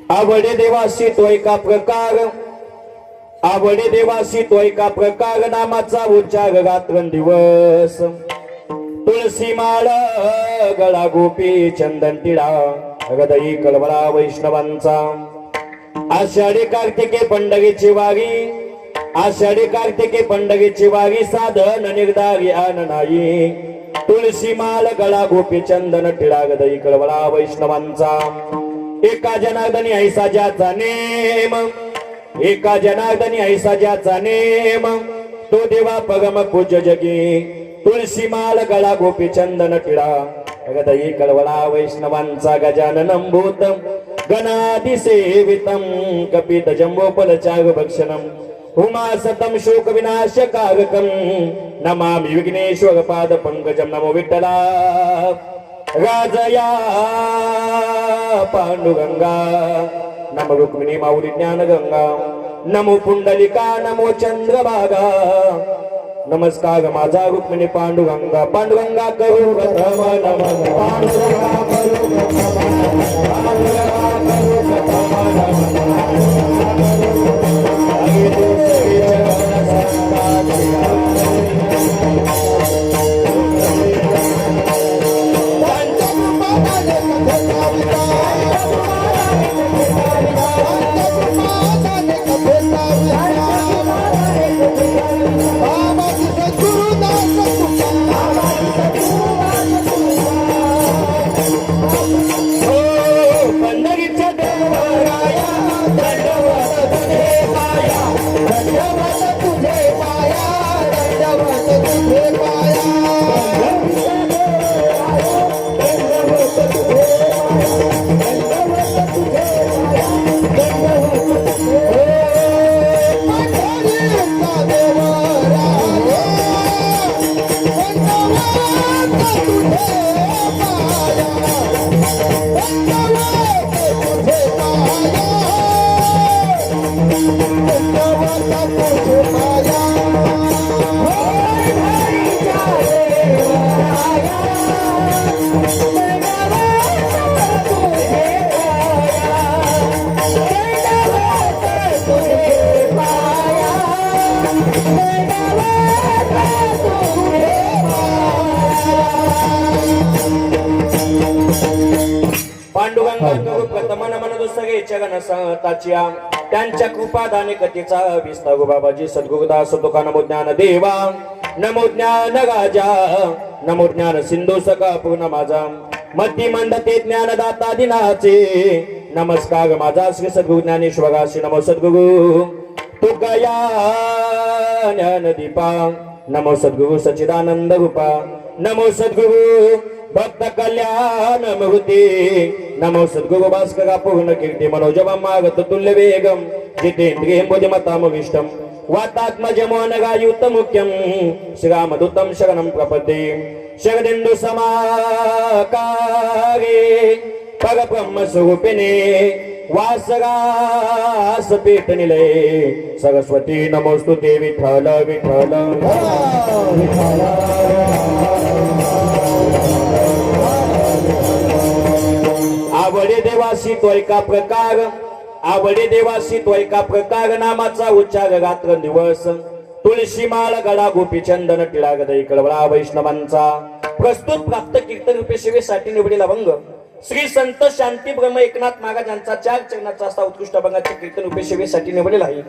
आवडे देवासी तो एका प्रकार, आवडे देवासी तो एका प्रकार, नामाचा उच्चार रात्रंदिवस. तुळसी माळ गळा गोपी चंदन टिळा, हृदयी कळवळा वैष्णवांचा. आषाढी कार्तिके पंढरीची वारी, आषाढी कार्तिके पंढरीची वारी, साधन निर्धारी आन नाही. तुळसी माळ गळा गोपी चंदन टिळा, हृदयी कळवळा वैष्णवांचा. एका जनार्दनी ऐसा ज्याचा नेम, एका जनार्दनी ऐसा ज्याचा नेम, तो देवा परम पूज्य जगी. तुळसी माळ गळा गोपी चंदन टिळा, हृदयी कळवळा वैष्णवांचा. गजाननं भूतं गणाधि सेवितं, कपित जम्बोफलचारु भक्षणं, उमासतं शोक विनाशकारकं. नमामि विघ्नेश्वर पाद पंकजं. नमो विठ्ठला राजया पांडुरंगा, नमो रुक्मिणी माऊली ज्ञानगंगा, नमो पुंडलिका, नमो चंद्रभागा. नमस्कार माझा रुक्मिणी पांडुरंगा. पांडुरंगा करू प्रथम नमन, पांडुरंगा करू प्रथम नमन, पांडुरंगा करू प्रथम त्यांच्या कृपादाने कथेचा विस्तार. बाबाजी सद्गुरुदास तुका. नमो ज्ञान देवा, नमो ज्ञान राजा, नमो ज्ञान सिंधू सका पूर्ण माझा. मती मंदते ज्ञानदाता दिनाचे. नमस्कार माझा श्री सद्गुरु ज्ञानेश्वराशी. नमो सद्गुरु तुकाया ज्ञान दीपा, नमो सद्गुरु सच्चिदानंद रूपा, नमो सद्गुरु भक्त कल्याण मूर्ती, नमो सद्गुरु भास्करा पूर्ण कीर्ती. मनोजवं मागत तुल्य वेगम, जितेंद्रियं बुद्धिमतामविष्टं, वातात्मजमोनगायुत मुख्यं, श्रीरामदूतं शरणं प्रपद्ये. शरदिन्दु समाकारे परब्रह्म स्वरूपिणे, वासरास पीठ निलये, सरस्वती नमोस्तुते. विठ्ठल विठ्ठल विठ्ठल. आवडे देवासी तो एका प्रकार, आवडे देवासी तो एका प्रकार, नामाचा उच्चार रात्रंदिवस. तुळशी माळ गळा गोपी चंदन टिळा, हृदयी कळवळा वैष्णवांचा. प्रस्तुत प्राप्त कीर्तन रूपे सेवेसाठी निवडील अभंग श्री संत शांती ब्रह्म एकनाथ महाराज यांचा 4 चरणाचा असा उत्कृष्ट अभंगाचे कीर्तन रूपे सेवेसाठी निवडलेला आहे.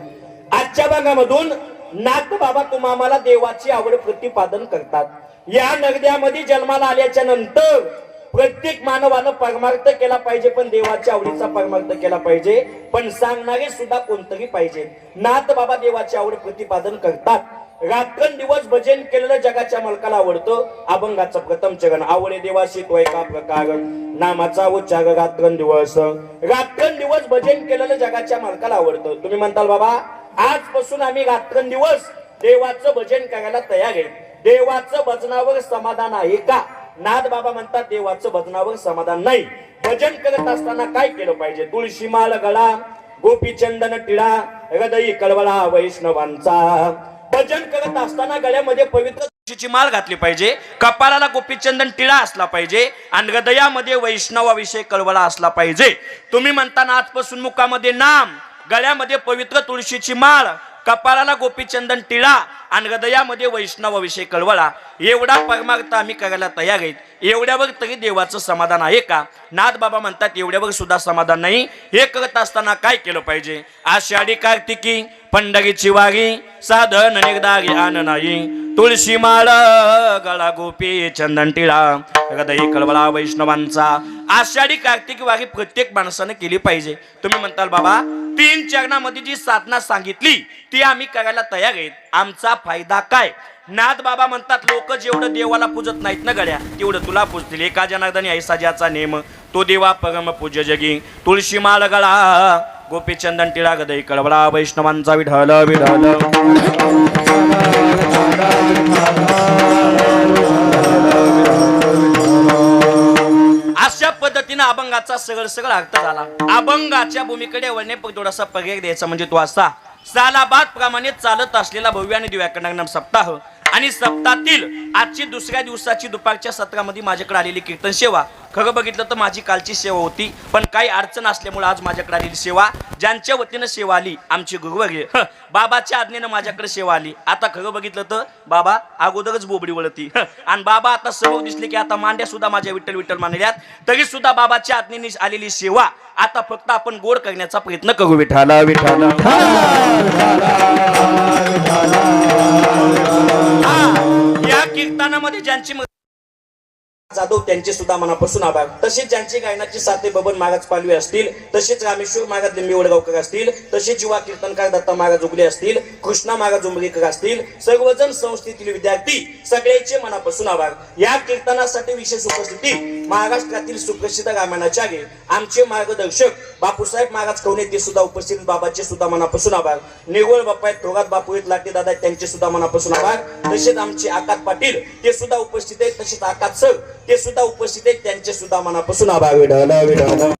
आजच्या भागामधून नाथ बाबा तुम्हाला देवाची आवड प्रतिपादन करतात. या नगद्यामध्ये जन्माला आल्याच्या नंतर प्रत्येक मानवानं परमार्थ केला पाहिजे, पण देवाच्या आवडीचा परमार्थ केला पाहिजे, पण सांगणारे सुद्धा कोणतरी पाहिजे. नाथ बाबा देवाची आवड प्रतिपादन करतात. रात्रंदिवस भजन केलेलं जगाच्या मालकाला आवडतं. अभंगाचा प्रथम चरण. आवडे देवाशी तो एका प्रकार, नामाचा उच्चार रात्रंदिवस. रात्रंदिवस भजन केलेलं जगाच्या मालकाला आवडतं. तुम्ही म्हणताल बाबा आजपासून आम्ही रात्रंदिवस देवाचं भजन करायला तयार आहे. देवाचं भजनावर समाधान आहे का? नाथ बाबा म्हणतात देवाचं भजनावर समाधान नाही. भजन करत असताना काय केलं पाहिजे? तुळशी माळ गळा गोपी चंदन टिळा, हृदयी कळवळा वैष्णवांचा. भजन करत असताना गळ्यामध्ये पवित्र ची माळ घातली पाहिजे, कपाळाला गोपीचंदन टिळा असला पाहिजे आणि हृदयामध्ये वैष्णवाविषयी कळवळा असला पाहिजे. तुम्ही म्हणताना आजपासून मुखामध्ये नाम, गळ्यामध्ये पवित्र तुळशीची माळ, कपाळाला गोपीचंदन टिळा आणि हृदयामध्ये वैष्णवाविषयी कळवळा, एवढा परमार्थ आम्ही करायला तयार आहेत. एवढ्यावर तरी देवाचं समाधान आहे का? नाथ बाबा म्हणतात एवढ्यावर सुद्धा समाधान नाही. हे करत असताना काय केलं पाहिजे? आषाढी कार्तिकी पंढरीची वारी, साधन निर्धारी आन नाही, तुळशी माळ गळा गोपी चंदन टिळा हृदय कळवळा वैष्णवांचा. आषाढी कार्तिकी वारी प्रत्येक माणसानं केली पाहिजे. तुम्ही म्हणताल बाबा 3 चरणामध्ये जी साधना सांगितली ती आम्ही करायला तयार आहेत, आमचा फायदा काय? नाथ बाबा म्हणतात लोक जेवढं देवाला पूजत नाहीत ना गड्या, तेवढं तुला पूजतील. एका जनार्दनी ऐसा ज्याचा नेम, तो देवा परम पूज्य जगी. तुळशी माळ गळा गोपीचंदन टिळा हृदय कळवळा वैष्णवांचा. विठ्ठल विठ्ठल. अशा पद्धतीने अभंगाचा सगळं अर्थ झाला. अभंगाच्या भूमीकडे वळणे थोडासा पर्याय द्यायचा म्हणजे तो असा, सालाबाद प्रमाणे चालत असलेला भव्य आणि दिव्याकरणाम सप्ताह आणि सप्ताहातील आजची दुसऱ्या दिवसाची दुपारच्या सत्रामध्ये माझ्याकडे आलेली कीर्तन सेवा, खरं बघितलं तर माझी कालची सेवा होती, पण काही अडचण असल्यामुळे आज माझ्याकडे आलेली सेवा, ज्यांच्या वतीनं सेवा आली आमची गुरुवर्य बाबाच्या आज्ञेनं माझ्याकडे सेवा आली. आता खरं बघितलं तर बाबा अगोदरच बोबडी वळती आणि बाबा आता समोर दिसले की आता मांड्या सुद्धा माझ्या विठ्ठल विठ्ठल मानल्यात, तरी सुद्धा बाबाच्या आज्ञेने आलेली सेवा आता फक्त आपण गोड करण्याचा प्रयत्न करू. विठ्ठल विठ्ठल. या कीर्तनामध्ये ज्यांची जाधव त्यांचे सुद्धा मनापासून आभार. तसेच ज्यांची गायनाची साथे बबन महाराज पालवे असतील, तसेच रामेश्वर महाराज लिंबी वडगावकर असतील, तसेच युवा कीर्तनकार दत्ता महाराज उगले असतील, कृष्णा महाराज उमरीकर असतील, सर्वजण संस्थेतील विद्यार्थी सगळ्यांचे मनापासून आभार. या कीर्तनासाठी विशेष उपस्थिती महाराष्ट्रातील सुप्रसिद्ध रामायणाचार्य आमचे मार्गदर्शक बापूसाहेब महाराज कवणे, ते सुद्धा उपस्थित, बाबाचे सुद्धा मनापासून आभार. निगोळ बाप्पा थोरात बापू आहेत लाटे दादा, त्यांचे सुद्धा मनापासून आभार. तसेच आमचे आकाश पाटील ते सुद्धा उपस्थित आहेत, तसेच आकाश सर ते सुद्धा उपस्थित आहेत, त्यांचे सुद्धा मनापासून आभार. विठ्ठल विठ्ठल.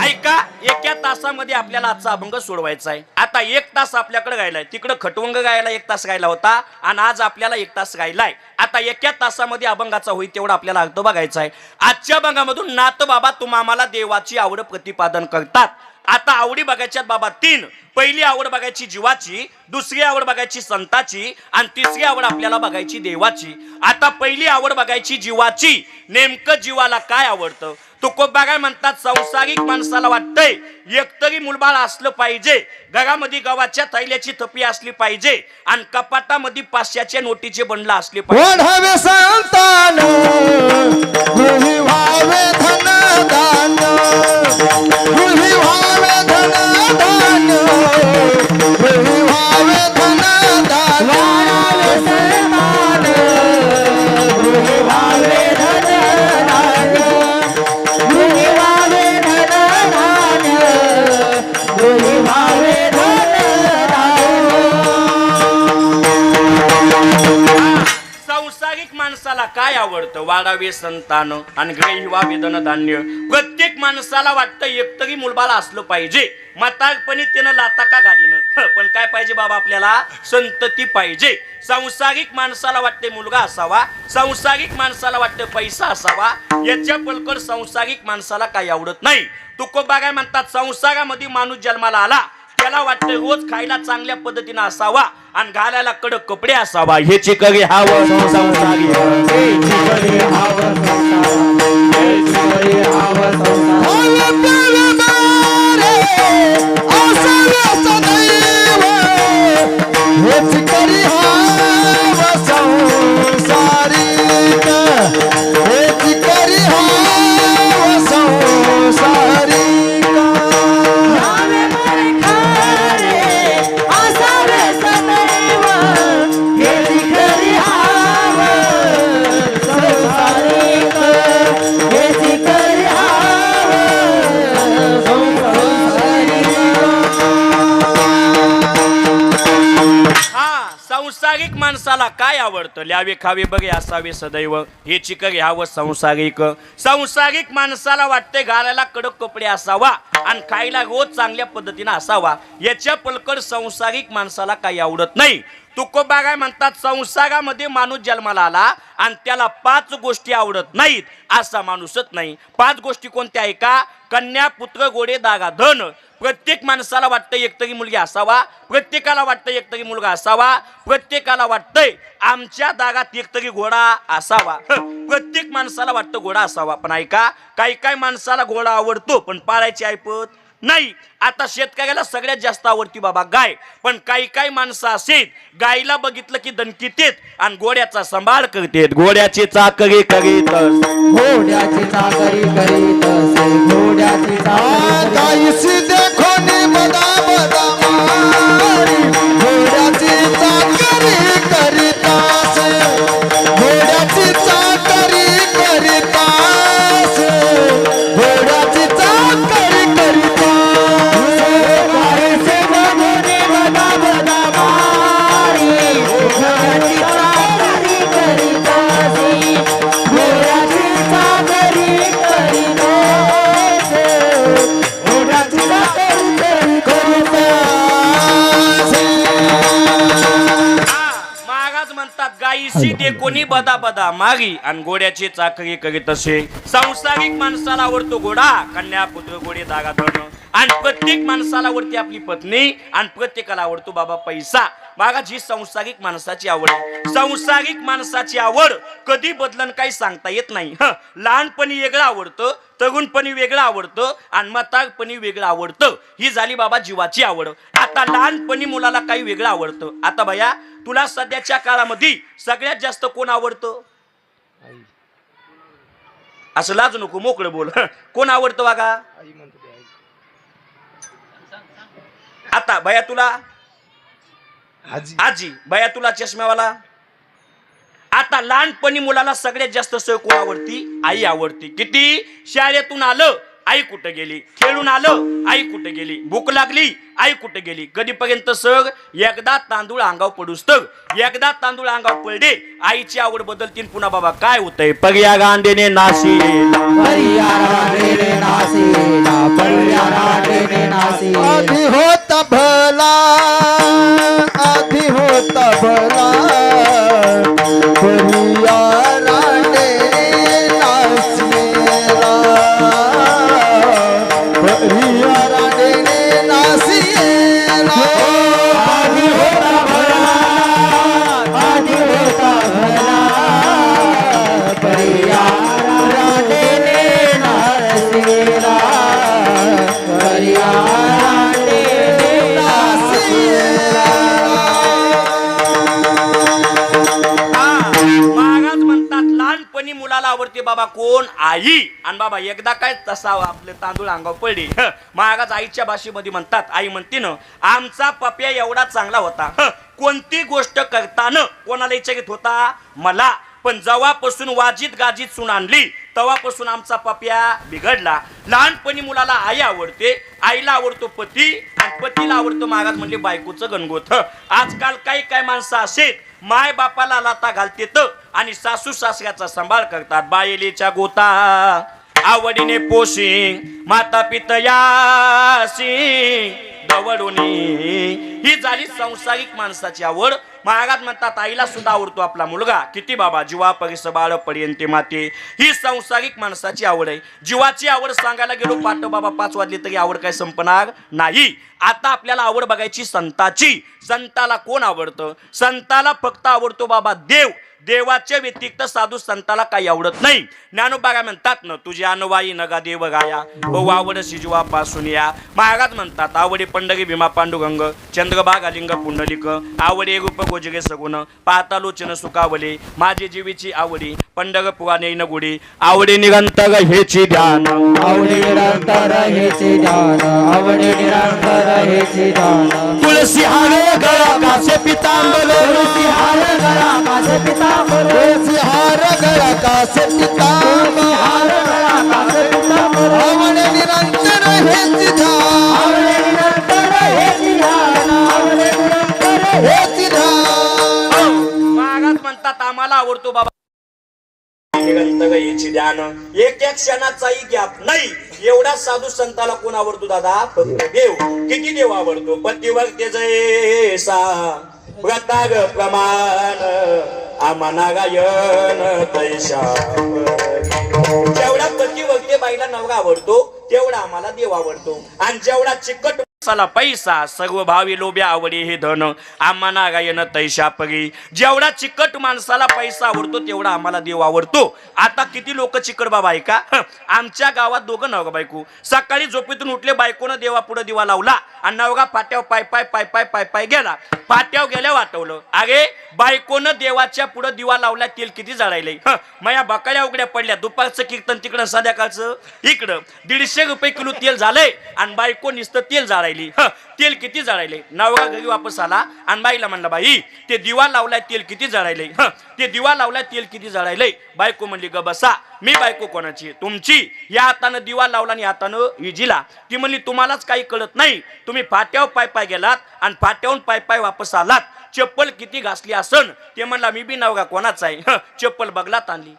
ऐका, एका तासामध्ये आपल्याला आजचा अभंग सोडवायचा आहे. आता 1 तास आपल्याकडे गायलाय, तिकडे खटवंग गायला 1 तास गायला होता आणि आज आपल्याला 1 तास गायलाय. आता एका तासामध्ये अभंगाचा होईल तेवढा आपल्याला अर्थ बघायचा आहे. आजच्या अभंगामधून नाथ बाबा तुम्हाला देवाची आवड प्रतिपादन करतात. आता आवडी बघायच्यात बाबा 3. पहिली आवड बघायची जीवाची, दुसरी आवड बघायची संताची आणि तिसरी आवड आपल्याला बघायची देवाची. आता पहिली आवड बघायची जीवाची. नेमकं जीवाला काय आवडतं? तुकोबा काय म्हणतात, संसारिक माणसाला वाटतंय एकतरी मुलबाळ असलं पाहिजे, घरामध्ये गव्हाच्या थैल्याची थपी असली पाहिजे आणि कपाटामध्ये 500च्या नोटीचे बंडल असले पाहिजे. संसारिक माणसाला काय आवडतं? वाढावे संतान आणि ग्रही व्हावे धनधान्य. प्रत्येक माणसाला वाटतं एकतरी मुलबाळ असलं पाहिजे. म्हातारपणी त्यानं लाता का घालीनं, पण काय पाहिजे बाबा आपल्याला? संतती पाहिजे. संसारिक माणसाला वाटते मुलगा असावा, संसारिक माणसाला वाटतं पैसा असावा, याच्या पलकड संसारिक माणसाला काही आवडत नाही. तुकोबा काय म्हणतात, संसारामध्ये माणूस जन्माला आला त्याला वाटतं रोज खायला चांगल्या पद्धतीने असावा आणि घालायला कडक कपडे असावा. ह्याची करी हावं संसारी. आवडतं. ल्यावे खावे बघे असावे सदैव, हे चिक घ्यावं संसारिक. संसारिक माणसाला वाटते घालायला कडक कपडे असावा आणि खायला रोज चांगल्या पद्धतीने असावा. याच्या पलकड संसारिक माणसाला काही आवडत नाही. तुकोबा काय म्हणतात, संसारामध्ये माणूस जन्माला आला आणि त्याला 5 गोष्टी आवडत नाहीत असा माणूसच नाही. 5 गोष्टी कोणत्या आहे का? कन्या, पुत्र, घोडे, दागा, धन. प्रत्येक माणसाला वाटतं एकतरी मुलगी असावा, प्रत्येकाला वाटतं एकतरी मुलगा असावा, प्रत्येकाला वाटतंय आमच्या दागात एकतरी घोडा असावा. प्रत्येक माणसाला वाटतं घोडा असावा. पण ऐका, काही माणसाला घोडा आवडतो पण पाळायची ऐपत नाही. आता शेतकऱ्याला सगळ्यात जास्त आवडती बाबा गाय, पण काही माणसं असेल गायला बघितलं की दणकीतेत आणि घोड्याचा सांभाळ करतेत. घोड्याची चाकरी करीत, घोड्याची चाकरी करीत, घोड्याची चाकरी देखो ने बदा बदा मारी, घोड्याची चाकरी करीतास, घोड्याची चाकरी करीतास, घोड्याची चाकरी करीतास. गायीचे बघून बदा बदा मारी, घोड्याची चाकरी करीतास, घोड्याची चाकरी करीतास, घोड्याची चाकरी करीतास. महाराज म्हणतात गायीशी ते कोणी बदा बदा मागी आणि घोड्याची चाकरी करीत असे. संसारिक माणसाला आवडतो घोडा, कन्या, पुत्र, घोडे, दागा, धन. आणि प्रत्येक माणसाला आवडते आपली पत्नी आणि प्रत्येकाला आवडतो बाबा पैसा. महाराज ही संसारिक माणसाची आवड आहे. संसारिक माणसाची आवड कधी बदलन काही सांगता येत नाही. लहानपणी वेगळं आवडतं, तरुणपणी वेगळं आवडतं आणि म्हातारपणी वेगळं आवडतं. ही झाली बाबा जीवाची आवड. आता लहानपणी मुलाला काही वेगळं आवडतं. आता भैया तुला सध्याच्या काळामध्ये सगळ्यात जास्त कोण आवडतं? असं लाजू नको, मोकळं बोल. कोण आवडतं बघा? आता भैया तुला आजी, भैया तुला चष्म्यावाला. आता लहानपणी मुलाला सगळ्यात जास्त सवय कोण आवडती? आई आवडती. किती? शाळेतून आलं आई कुठे गेली, खेळून आलं आई कुठे गेली, भूक लागली आई कुठे गेली. कधीपर्यंत सग एकदा तांदूळ अंगावर पडूस तर, एकदा तांदूळ अंगावर पडले आईची आवड बदलतील. पुन्हा बाबा काय होतंय? पर्या गांडेने नाशी, पर्या गांडेने नाशी, पर्या गांडेने नाशी. आधी होता भला, आधी होता भला, पर्या गांडेने नाशीला, पर्या गांडेने नाशीला. आधी होता भला, आधी होता भला, पर्या गांडेने नाशीला, पर्या गांडेने नाशीला. महाराज म्हणतात लहानपणी मुलाला आवडते बाबा कोण? आई. आणि बाबा एकदा काय तसा आपले तांदूळ अंगावर पडले. महाराज आईच्या भाषेमध्ये म्हणतात, आई म्हणते ना आमचा पप्या एवढा चांगला होता, कोणती गोष्ट करताना कोणाला इच्छा घेत होता? मला. पण जेव्हापासून वाजीत गाजीत सून आणली तेव्हापासून आमचा पप्या बिघडला. लहानपणी मुलाला आई आवडते, आईला आवडतो पती आणि पतीला आवडतो महाराज म्हणले बायकोचं गणगोत. आजकाल काही माणसं असेल माय बापाला लाता घालतेत आणि सासू सासऱ्याचा सांभाळ करतात. बायलेच्या गोता आवडीने पोशिंग, माता पितयासी दवडुनी. ही झाली संसारिक माणसाची आवड. महाराज म्हणतात आईला सुद्धा आवडतो आपला मुलगा. किती बाबा? जीवा परिस बाळ पर्यंत माते. ही संसारिक माणसाची आवड आहे. जीवाची आवड सांगायला गेलो पाठ बाबा 5 वाजले तरी आवड काय संपणार नाही. आता आपल्याला आवड बघायची संताची. संताला कोण आवडतं? संताला फक्त आवडतो बाबा देव. देवाच्या व्यतिरिक्त साधू संताला काही आवडत नाही. ज्ञानोबा म्हणतात ना तुझी अनवाई नगा देव गाया, बहु आवड शिजवापासून या. महाराज म्हणतात आवडे पंढरी भीमा पांडुरंग, चंद्रभाग अलिंग पुंडलिक, आवडे रूप गोजरे सगुण, पाहतालोचन सुखावले, माझे जीवीची आवडी, पंढरपुरा नैन गुडी, आवडे निरंतर हेची ध्यान, आवडे निरंतर हेचे ध्यान, आवडे निरंतर हेचे ध्यान. तुळसी हार गळा कासे पितांबर, तुळसी हार गळा कासे पितांबर, तुळसी हार गळा कासे तुळसी हार गळा कासे पितांबर, आवडे निरंतर हेची ध्यान, आवडे निरंतर हेचे ध्यान, आवडे निरंतर हेचे ध्यान. महाराज म्हणतात आम्हाला आवडतो बाबा. निरंतर याची ध्यान एक एक क्षणाचाही गॅप नाही. एवढा साधू संताला कोण आवडतो दादा? फक्त देव. किती देव आवडतो? पतिवर्ते जैसा व्रताग प्रमाण आम्हाला गायन तैशा. जेवढा पतिवर्ते बाईला नवरा आवडतो तेवढा आम्हाला देव आवडतो. आणि जेवढा चिकट माणसाला पैसा सर्व भावी लोभ्या आवडी हे धन आम्हाला गायन तैशा परी. जेवढा चिकट माणसाला पैसा आवडतो तेवढा आम्हाला देव आवडतो. आता किती लोक चिकट बाबा आहे का? आमच्या गावात दोघं नवरा बायको सकाळी झोपेतून उठले, बायकोनं देवा पुढे दिवा लावला आणि नवरा पाट्यावर पाय पाय गेला. पाट्यावर गेल्यावर आठवलं, अरे बायकोनं देवाच्या पुढे दिवा लावला, तेल किती जाळायले. मया बकाळ्या उघड्या पडल्या. दुपारचं कीर्तन तिकडं, संध्याकाळचं इकडं. 150 रुपये किलो तेल झालंय आणि बायको नुसतं तेल जाळायली. तेल किती जाळायले. नवरा घरी वापस आला आणि बाईला म्हणला, बाई ते दिवा लावलाय तेल किती जाळायले. ते दिवा लावलाय तेल किती जाळायले. बायको म्हणली, ग बसा. मी बायको कोणाची? तुमची. या हातानं दिवा लावला आणि हातानं इजिला. ती म्हणली, तुम्हालाच काही कळत नाही. तुम्ही फाट्यावर पाय गेलात आणि फाट्यावरून पाय वापस आलात. चप्पल किती घासली असन. ते म्हणला, मी बी नवरा कोणाचा आहे. चप्पल बगलात आणली.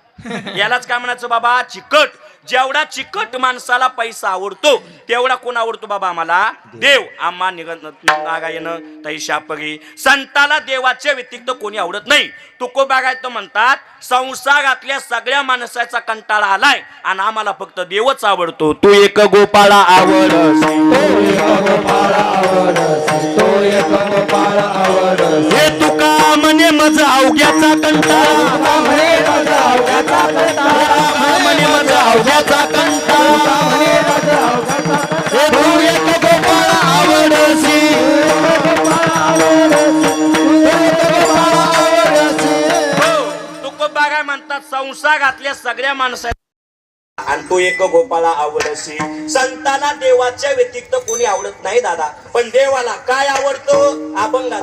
यालाच काय म्हणायचं बाबा? चिकट. जेवढा चिकट माणसाला पैसा आवडतो तेवढा कोण आवडतो बाबा? आम्हाला देव. आम्हा नागायन तैशा परी. संताला देवाच्या व्यतिरिक्त कोणी आवडत नाही. तुकोबा काय तर म्हणतात, संसारातल्या सगळ्या माणसाचा कंटाळा आलाय आणि आम्हाला फक्त देवच आवडतो. तू एक गोपाळा आवड, हे तुका म्हणे मज अवघ्याचा कंटाळा, म्हणे मज अवघ्याचा कंटाळा, हे तू एक गोपाळा आवडसी. तुकोबा काय म्हणतात, संसारातल्या सगळ्या माणसा आणि तो एक गोपाला आवडसी. संतांना देवाच्या व्यतिरिक्त कोणी आवडत नाही दादा. पण देवाला काय आवडतो? अभंग.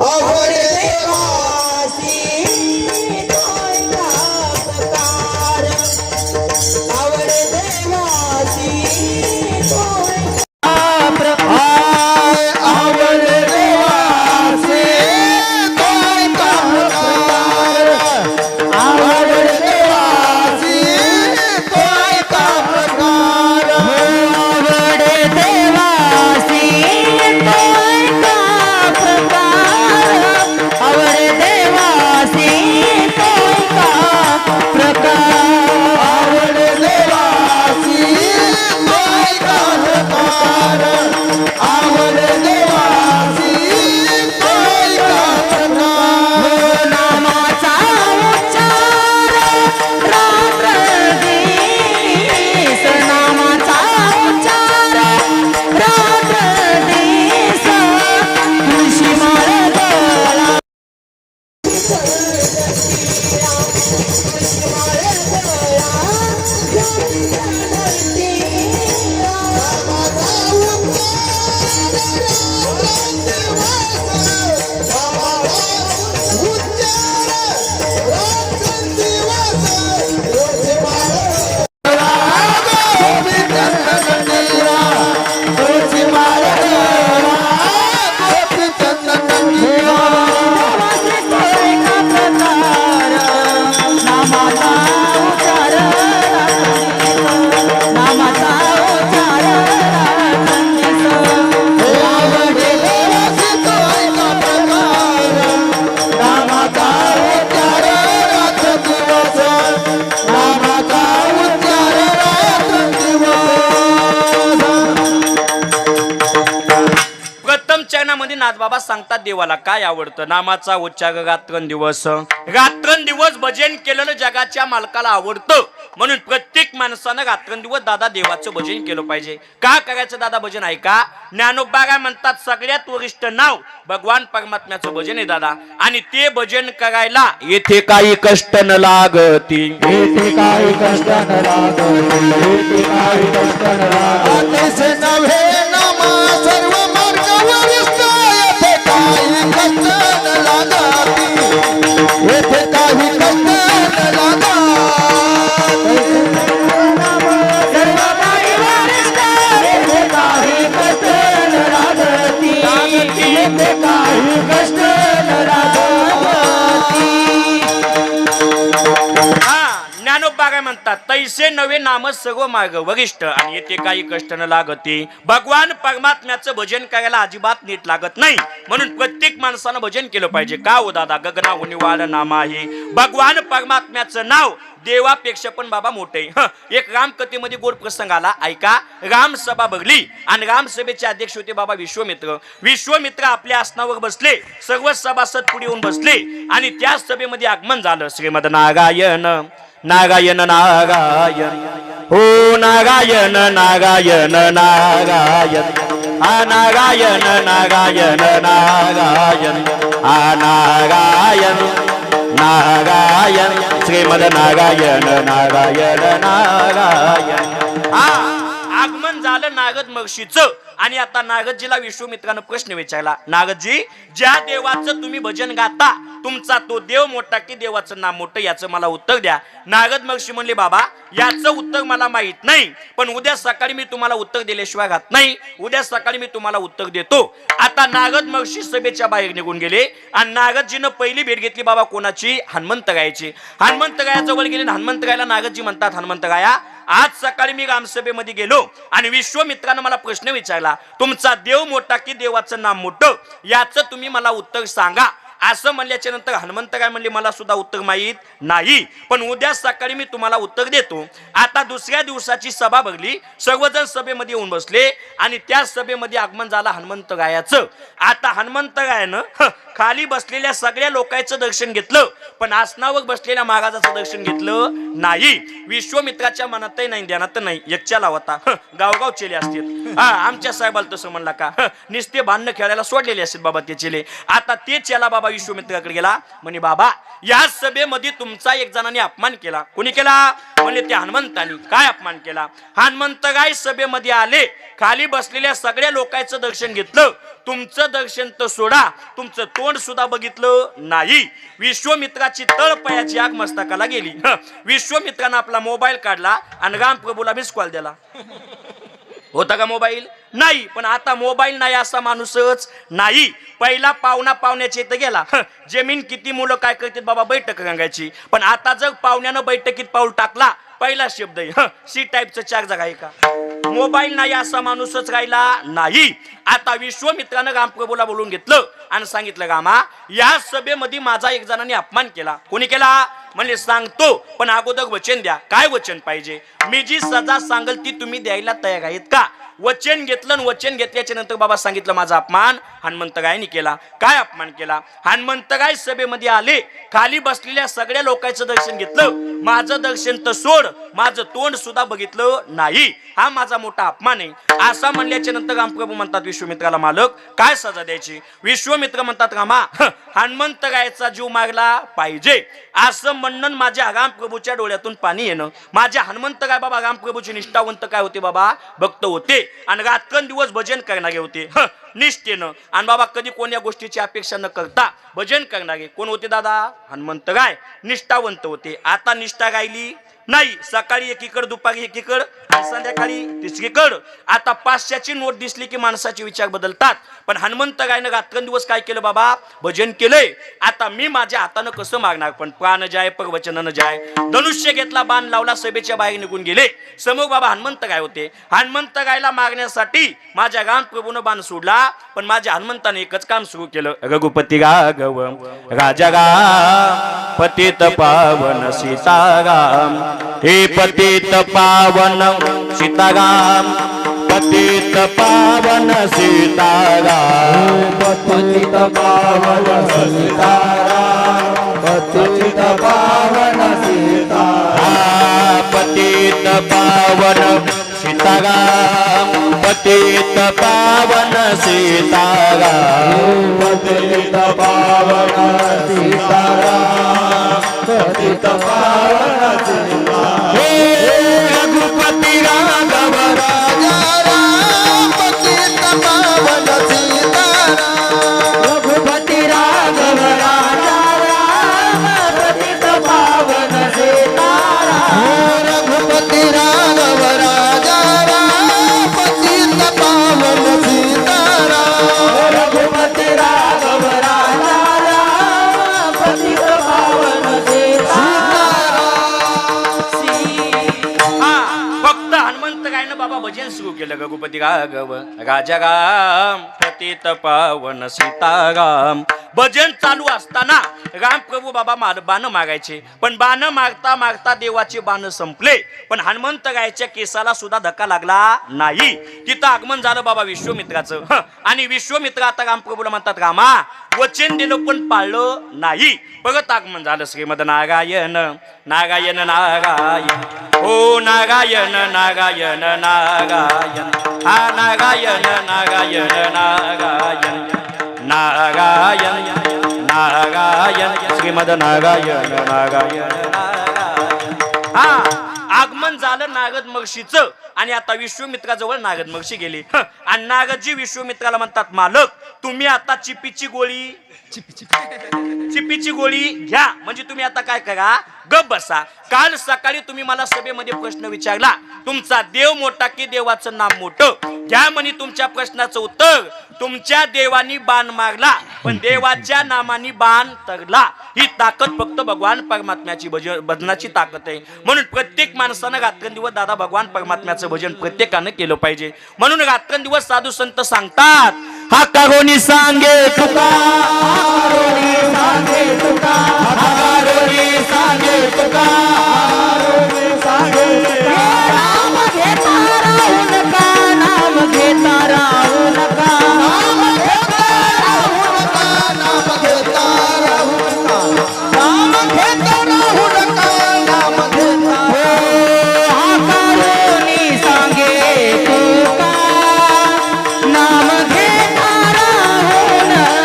नाथबाबा सांगतात देवाला काय आवडतं. नामाचा उच्चार रात्रंदिवस. रात्रंदिवस भजन केलेलं जगाच्या मालकाला आवडतं. म्हणून प्रत्येक माणसानं रात्रंदिवस दादा देवाचं भजन केलं पाहिजे. का करायचं दादा भजन आहे का? ज्ञानोबा काय म्हणतात, सगळ्यात वरिष्ठ नाव भगवान परमात्म्याचं भजन आहे दादा. आणि ते भजन करायला येथे काही कष्ट न लागती, येथे काही कष्ट न लागती, येथे काही कष्ट न लागती. नव्हे नामा सर्व मार्ग वरिष्ठ, येथे काही कष्ट न लागती, येथे काही कष्ट न लागती. सर्व काही वरिष्ठ, येथे काही कष्ट न लागती, येथे काही कष्ट न लागती. म्हणतात तैसे नवे नाम सर्व मार्ग वरिष्ठ आणि येथे काही कष्ट न लागते. भगवान परमात्म्याचं भजन करायला अजिबात नीट लागत नाही. म्हणून प्रत्येक माणसानं भजन केलं पाहिजे. का हो दादा? गगनाहून वाढ नाम आहे. भगवान परमात्म्याचं नाव देवापेक्षा पण बाबा मोठे. एक रामकथेमध्ये गोड प्रसंग आला, ऐका. रामसभा भरली आणि रामसभेचे अध्यक्ष होते बाबा विश्वामित्र. विश्वामित्र आपल्या आसनावर बसले, सर्व सभासद पुढे येऊन बसले आणि त्या सभेमध्ये आगमन झालं. श्रीमद नारायण नारायण नारायण हो नारायण नारायण नारायण हा नारायण नारायण नारायण हा नारायण नारायण श्रीमद नारायण नारायण नारायण. हा आगमन झालं नारद महर्षीचं. आणि आता नारदजीला विश्वामित्रानं प्रश्न विचारला, नारदजी, ज्या देवाचं तुम्ही भजन गाता तुमचा तो देव मोठा की देवाचं नाम मोठं, याचं मला उत्तर द्या. नारद महर्षी म्हणले, बाबा याचं उत्तर मला माहित नाही, पण उद्या सकाळी मी तुम्हाला उत्तर दिल्याशिवाय राहत नाही. उद्या सकाळी मी तुम्हाला उत्तर देतो. आता नारद महर्षी सभेच्या बाहेर निघून गेले आणि नारदजीनं पहिली भेट घेतली बाबा कोणाची? हनुमंतरायाची. हनुमंतरायाजवळ गेले. हनुमंतरायाला नारदजी म्हणतात, हनुमंतराया, आज सकाळी मी रामसभेमध्ये गेलो आणि विश्वामित्रानं मला प्रश्न विचारला, तुमचा देव मोठा की देवाचं नाम मोठं, याचं तुम्ही मला उत्तर सांगा. असं म्हणल्याच्या नंतर हनुमंतराय म्हणले, मला सुद्धा उत्तर माहित नाही, पण उद्या सकाळी मी तुम्हाला उत्तर देतो. आता दुसऱ्या दिवसाची सभा भरली. सर्वजण सभेमध्ये येऊन बसले आणि त्या सभेमध्ये आगमन झालं हनुमंतरायाचं. आता हनुमंतरायानं खाली बसलेल्या सगळ्या लोकांचं दर्शन घेतलं, पण आसनावर बसलेल्या महाराजाचं दर्शन घेतलं नाही. विश्वामित्राच्या मनातही नाही, ध्यानात नाही. एकच्याला होता, गावगाव चेले असतील. आमच्या साहेबाला तसं म्हणला का? निस्ते भांडणं खेळायला सोडलेले असतील बाबा ते चेले. आता ते चेला बाबा विश्वामित्राकडे गेला. म्हणे, बाबा या सभेमध्ये तुमचा एक जणांनी अपमान केला. कोणी केला? म्हणले ते हनुमंतानी. काय अपमान केला? हनुमंतराय सभेमध्ये आले, खाली बसलेल्या सगळ्या लोकांचं दर्शन घेतलं, तुमचं दर्शन तर सोडा, तुमचं तोंड सुद्धा बघितलं नाही. विश्वामित्राची तळपायाची आग मस्तकाला गेली. विश्वामित्रानं आपला मोबाईल काढला आणि रामप्रभूला मिस कॉल दिला. होता का मोबाईल? नाही. पण आता मोबाईल नाही असा माणूसच नाही. पहिला पाहुणा पाहुण्याच्या इथं गेला, जमीन किती मुलं काय करतात बाबा, बैठक रंगायची. पण आता जर पाहुण्यानं बैठकीत पाऊल टाकला, पहिला शब्द सी टाईपचं 4 जागा आहे का? मोबाईल नाही असा माणूसच राहिला नाही. आता विश्वामित्रानं रामप्रभूला बोलून घेतलं आणि सांगितलं, रामा, या सभेमध्ये माझा एक जणांनी अपमान केला. कोणी केला? म्हणजे सांगतो, पण अगोदर वचन द्या. काय वचन पाहिजे? मी जी सजा सांगल ती तुम्ही द्यायला तयार आहेत का? वचन घेतलं. वचन घेतल्याच्या नंतर बाबा सांगितलं, माझा अपमान हनुमंतरायाने केला. काय अपमान केला? हनुमंतराय सभेमध्ये आले, खाली बसलेल्या सगळ्या लोकांचं दर्शन घेतलं, माझं दर्शन तर सोड, माझं तोंड सुद्धा बघितलं नाही. हा माझा मोठा अपमान आहे. असा म्हणल्याच्या नंतर रामप्रभू म्हणतात विश्वामित्राला, मालक काय सजा द्यायची? विश्वामित्र म्हणतात, रामा, हनुमंतरायाचा जीव मारला पाहिजे. असं म्हणणं माझ्या रामप्रभूच्या डोळ्यातून पाणी येणं. माझ्या हनुमंतराय बाबा रामप्रभूचे निष्ठावंत काय होते बाबा? भक्त होते आणि रात्रंदिवस भजन करणारे होते निष्ठेनं. आणि बाबा कधी कोण्या गोष्टीची अपेक्षा न करता भजन करणारे कोण होते दादा? हनुमंतराय निष्ठावंत होते. आता निष्ठा राहिली नाही. सकाळी एकीकड, दुपारी एकीकड आणि संध्याकाळी तिसरीकड. आता 500ची नोट दिसली की माणसाचे विचार बदलतात. पण हनुमंतरायनं रात्रंदिवस काय केलं बाबा? भजन केलंय. आता मी माझ्या हातानं कसं मागणार? पण प्राण जाय प्रवचन न जाय. धनुष्य घेतला, बाण लावला, सभेच्या बाहेर निघून गेले. समोर बाबा हनुमंतराय होते. हनुमंतरायला मारण्यासाठी माझ्या रामप्रभूनं बाण सोडला, पण माझ्या हनुमंताने एकच काम सुरू केलं, रघुपती राघव राजा राम पतित पावन सीताराम. हे पतित पावन सीताराम, पतित पावन सीताराम, पतित पावन सीताराम, पतित पावन सीताराम, पतित पावन सीताराम, पतित पावन सीताराम, पतित पावन सीताराम, पतित पावन सीताराम. रघुपति राघव राजा राम पतित पावन सीताराम, रघुपति राघव राजा राम पतित पावन सीताराम, रघुपति राघव राजा राम पतित पावन सीताराम, रघुपति राघव राजा राम पतित पावन सीताराम. फक्त हनुमंत गायनं बाबा भजन सुरू केलं. रघुपती राघव राजा राम पतित पावन सीताराम. भजन चालू असताना राम प्रभू बाबा बाण मागायचे, पण बाण मागता मागता देवाचे बाण संपले, पण हनुमंत गायच्या केसाला सुद्धा धक्का लागला नाही. तिथं आगमन झालं बाबा विश्वामित्राचं. आणि विश्वामित्र आता राम प्रभूला म्हणतात, रामा वचन दिलं पण पाळलं नाही. परत आगमन झालं श्रीमद नारायण नारायण नारायण. ओ नारायण नारायण नारायण. हा नारायण नारायण नारायण नारायण नारायण. श्रीमद नारायण नारायण नारायण. हा आगमन झालं नारद महर्षीचं. आणि आता विश्वामित्राजवळ नारद महर्षी गेले. आणि नारदजी विश्वामित्राला म्हणतात, मालक तुम्ही आता चिपीची गोळी घ्या. म्हणजे तुम्ही आता काय करा, गप बसा. काल सकाळी तुम्ही मला सभेमध्ये प्रश्न विचारला, तुमचा देव मोठा की देवाचं नाम मोठं. घ्या म्हणे तुमच्या प्रश्नाचं उत्तर. तुमच्या देवानी बाण मारला, पण देवाच्या नामानी बाण तरला. ही ताकद फक्त भगवान परमात्म्याची भजनाची ताकद आहे. म्हणून प्रत्येक माणसानं रात्रंदिवस दादा भगवान परमात्म्याचं भजन प्रत्येकानं केलं पाहिजे. म्हणून रात्रंदिवस साधू संत सांगतात, हा कारोनी सांगे तुका, सांगे तुका, सांगे तुका, सांगे नाम घेता राहू नका, नाम घेता राहू नका, नाम घेता राहू नका, नाम घेता राहू नका, नाम घेता राहू नका, नाम घेता. हा कारोनी सांगे तुका, नाम घेता राहू नका,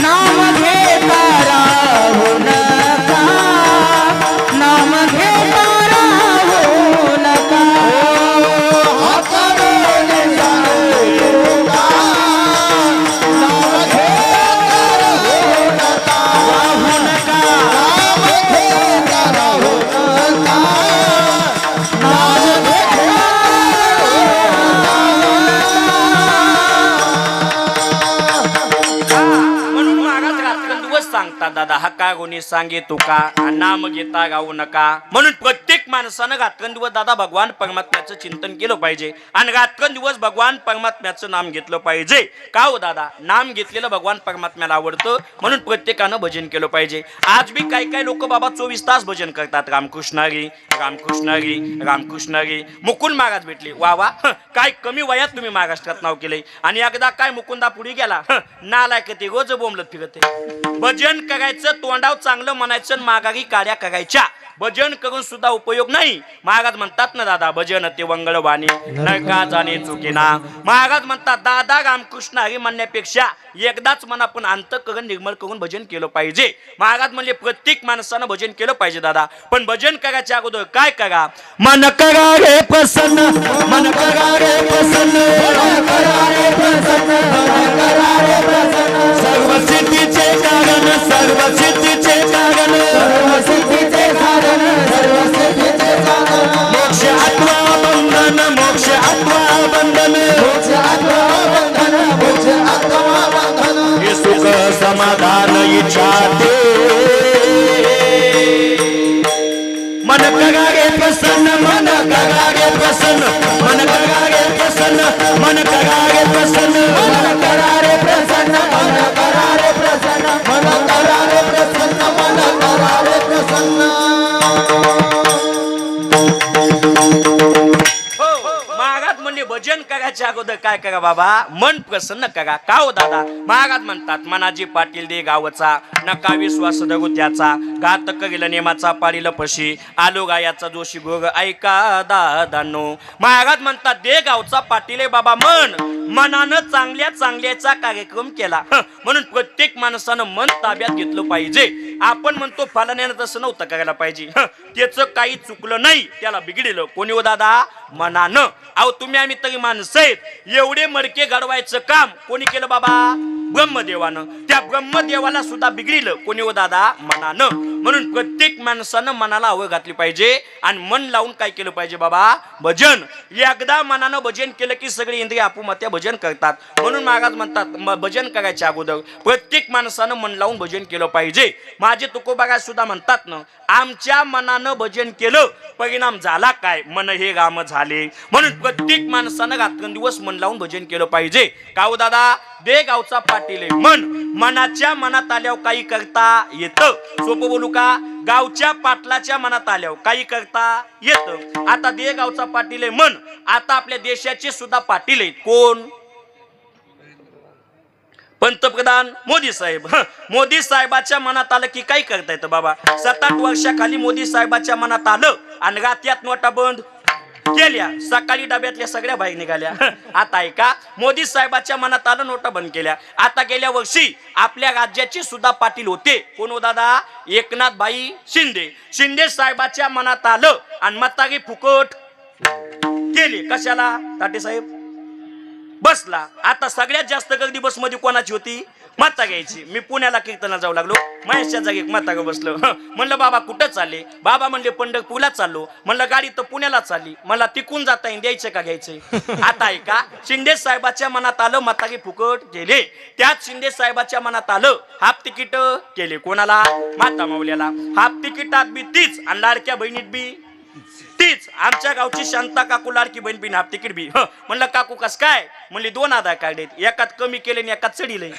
नाम घेता राहू नका, नाम घेता राहू नका. हा कारोनी सांगे तुका, नाम घेता राहू नका, राहू नका, नाम घेता राहू नका, नाम घेता म्हणून महाराज रात्रंदिवस सांगतात, दादा हा का कोणी सांगे तुका, नाम घेता गाऊ नका. म्हणून प्रत्येक माणसानं रात्रंदिवस दादा भगवान परमात्म्याचं चिंतन केलं पाहिजे. आणि रात्रंदिवस भगवान परमात्म्याचं नाम घेतलं पाहिजे. का हो दादा, नाम घेतलेलं भगवान परमात्म्याला आवडतं. म्हणून प्रत्येकानं भजन केलं पाहिजे. आज बी काही काही लोक बाबा 24 तास भजन करतात. रामकृष्णारी रामकृष्णारी रामकृष्णारी. मुकुंद महाराज भेटले, वा वा, काय कमी वयात तुम्ही महाराष्ट्रात नाव केलंय. आणि एकदा काय मुकुंदा पुढे गेला, नालायक ते रोज बोंबलत फिरते. भजन करायचं, तोंडाव चांगलं म्हणायचं, माघारी काड्या करायच्या. भजन करून सुद्धा उपयोग नाही. महाराज म्हणतात ना दादा, भजन ते वंगळ वाणी नका जाणे चुकीना. महाराज म्हणतात, दादा रामकृष्ण हरी म्हणण्यापेक्षा एकदाच मना पण अंतःकरण निर्मळ करून भजन केलं पाहिजे. महाराज म्हणले प्रत्येक माणसानं भजन केलं पाहिजे दादा. पण भजन करायच्या अगोदर काय करा, मन करा रे प्रसन्न, मन करा रे प्रसन्न, मन करा रे प्रसन्न, मन करा रे प्रसन्न. सर्व सिद्धीचे कारण, सर्व सिद्धीचे कारण, सर्व सिद्धीचे कारण, सर्व सिद्धीचे कारण. मोक्ष आत्मा बंधन, मोक्ष आत्मा बंधन, मोक्ष आत्मा बंधन, मोक्ष आत्मा बंधन. हे सुख समाधान इच्छा ते. मन करा रे प्रसन्न, मन करा रे प्रसन्न, मन करा रे प्रसन्न, मन करा रे प्रसन्न, मन करा रे प्रसन्न, मन करा रे प्रसन्न, मन करा रे प्रसन्न, मन करा रे प्रसन्न. महाराज म्हणले भजन करायच्या अगोदर काय करा बाबा, मन प्रसन्न करा. का हो दादा, महाराज म्हणतात, मनाजी पाटील दे गावचा, नका विश्वास धरू त्याचा, घात करील नेमाचा पाडील पशी, आलो गायाचा जोशी गोग ऐका दादांनो. महाराज म्हणतात, दे गावचा पाटील आहे बाबा मन, मनानं चांगल्या चांगल्याचा कार्यक्रम केला. म्हणून प्रत्येक माणसानं मन ताब्यात घेतलं पाहिजे. आपण म्हणतो फलाण्यानं तसं नव्हतं करायला पाहिजे, त्याचं काही चुकलं नाही, त्याला बिघडलं. कोणी हो दादा, मनानं. अहो तुम्ही आम्ही तरी माणसं आहेत, एवढे मडके घडवायचं काम कोणी केलं बाबा, ब्रह्मदेवानं. त्या ब्रह्मदेवाला सुद्धा बिघडिलं कोणी हो दादा? मनानं. म्हणून प्रत्येक माणसानं मनाला आवड घातली पाहिजे आणि मन लावून काय केलं पाहिजे बाबा? भजन. एकदा मनानं भजन केलं की सगळे इंद्रिय आपोआप भजन करतात. म्हणून महाराज म्हणतात भजन करायच्या अगोदर प्रत्येक माणसानं मन लावून भजन केलं पाहिजे. माझे तुकोबा सुद्धा म्हणतात ना, आमच्या मनानं भजन केलं परिणाम झाला काय? मन हे राम झाले. म्हणून प्रत्येक माणसानं रात्रंदिवस मन लावून भजन केलं पाहिजे. का हो दादा? दे गावचा पाटील मन. मनाच्या मनात आल्यावर काही करता येतं. सोपं बोलू का? गावच्या पाटलाच्या मनात आल्यावर काही करता येतं. आता दे गावचा पाटील मन. आता आपल्या देशाचे सुद्धा पाटील आहेत. कोण? पंतप्रधान मोदी साहेब. मोदी साहेबाच्या मनात आलं की काय करता येतं बाबा? 7-8 वर्षाखाली मोदी साहेबाच्या मनात आलं आणि रात्यात नोटा बंद केल्या. सकाळी डब्यातल्या सगळ्या बाहेर निघाल्या. आता ऐका, मोदी साहेबाच्या मनात आलं नोटा बंद केल्या. आता गेल्या वर्षी आपल्या राज्याचे सुद्धा पाटील होते. कोण हो दादा? एकनाथभाई शिंदे. शिंदे साहेबाच्या मनात आलं आणि मतागी फुकट केली. कशाला? ताटे साहेब बसला. आता सगळ्यात जास्त गर्दी बसमध्ये कोणाची होती? माता घ्यायची. मी पुण्याला कीर्तनाला जाऊ लागलो. महेशच्या जागी माता बसलो. म्हणलं बाबा कुठं चालले? बाबा म्हणले पंढरपूरला चाललो. म्हणलं गाडी तर पुण्याला चालली. मला तिकून जाता येईल, द्यायचं का घ्यायचंय? आता ऐका, शिंदे साहेबाच्या मनात आलं मतागी फुकट केले. त्यात शिंदे साहेबाच्या मनात आलं हाफ तिकीट केले. कोणाला? माता मावल्याला. हाफ तिकीटात बी तीच आणि लाडक्या बहिणीत बी तीच. आमच्या गावची शांता काकू Ladki Bahin be half ticket बी. म्हणलं काकू कस काय? म्हणले 2 आधार कार्ड आहेत, एकात कमी केले आणि एकात चढिले.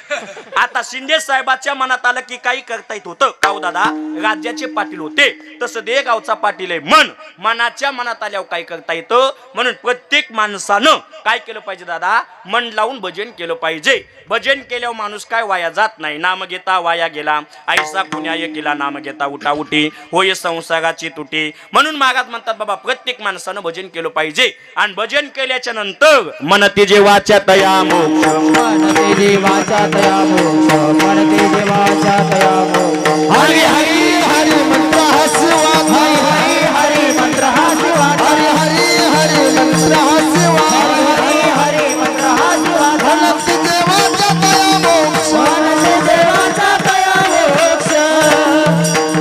आता शिंदे साहेबाच्या मनात आलं की काही करता येत होतं. काऊ दादा? राज्याचे पाटील होते. तसं दे गावचा पाटील आहे मन. मनाच्या मनात आल्यावर काय करता येतं. म्हणून प्रत्येक माणसानं काय केलं पाहिजे दादा? मन लावून भजन केलं पाहिजे. भजन केल्यावर माणूस काय वाया जात नाही. नाम घेता वाया गेला, ऐसा पुण्याय केला नाम घेता उठा उठी, होय संसाराची तुटी. म्हणून महाराज म्हणतात बाबा प्रत्येक माणसानं भजन केलं पाहिजे. आणि भजन केल्याच्या नंतर मनते जेवाच्या तया मोक्ष. मनते देवाचा तया मोक्ष. मनते देवाचा तया मोक्ष. हरी हरी हरी मंत्र हसवा. हरी हरी हरी मंत्र हा शिवा. हरी हरी हरी मंत्र हसवा. हरी हरी मंत्र हा शिवा. मनते देवाचा तया मोक्ष. मनते देवाचा तया मोक्ष.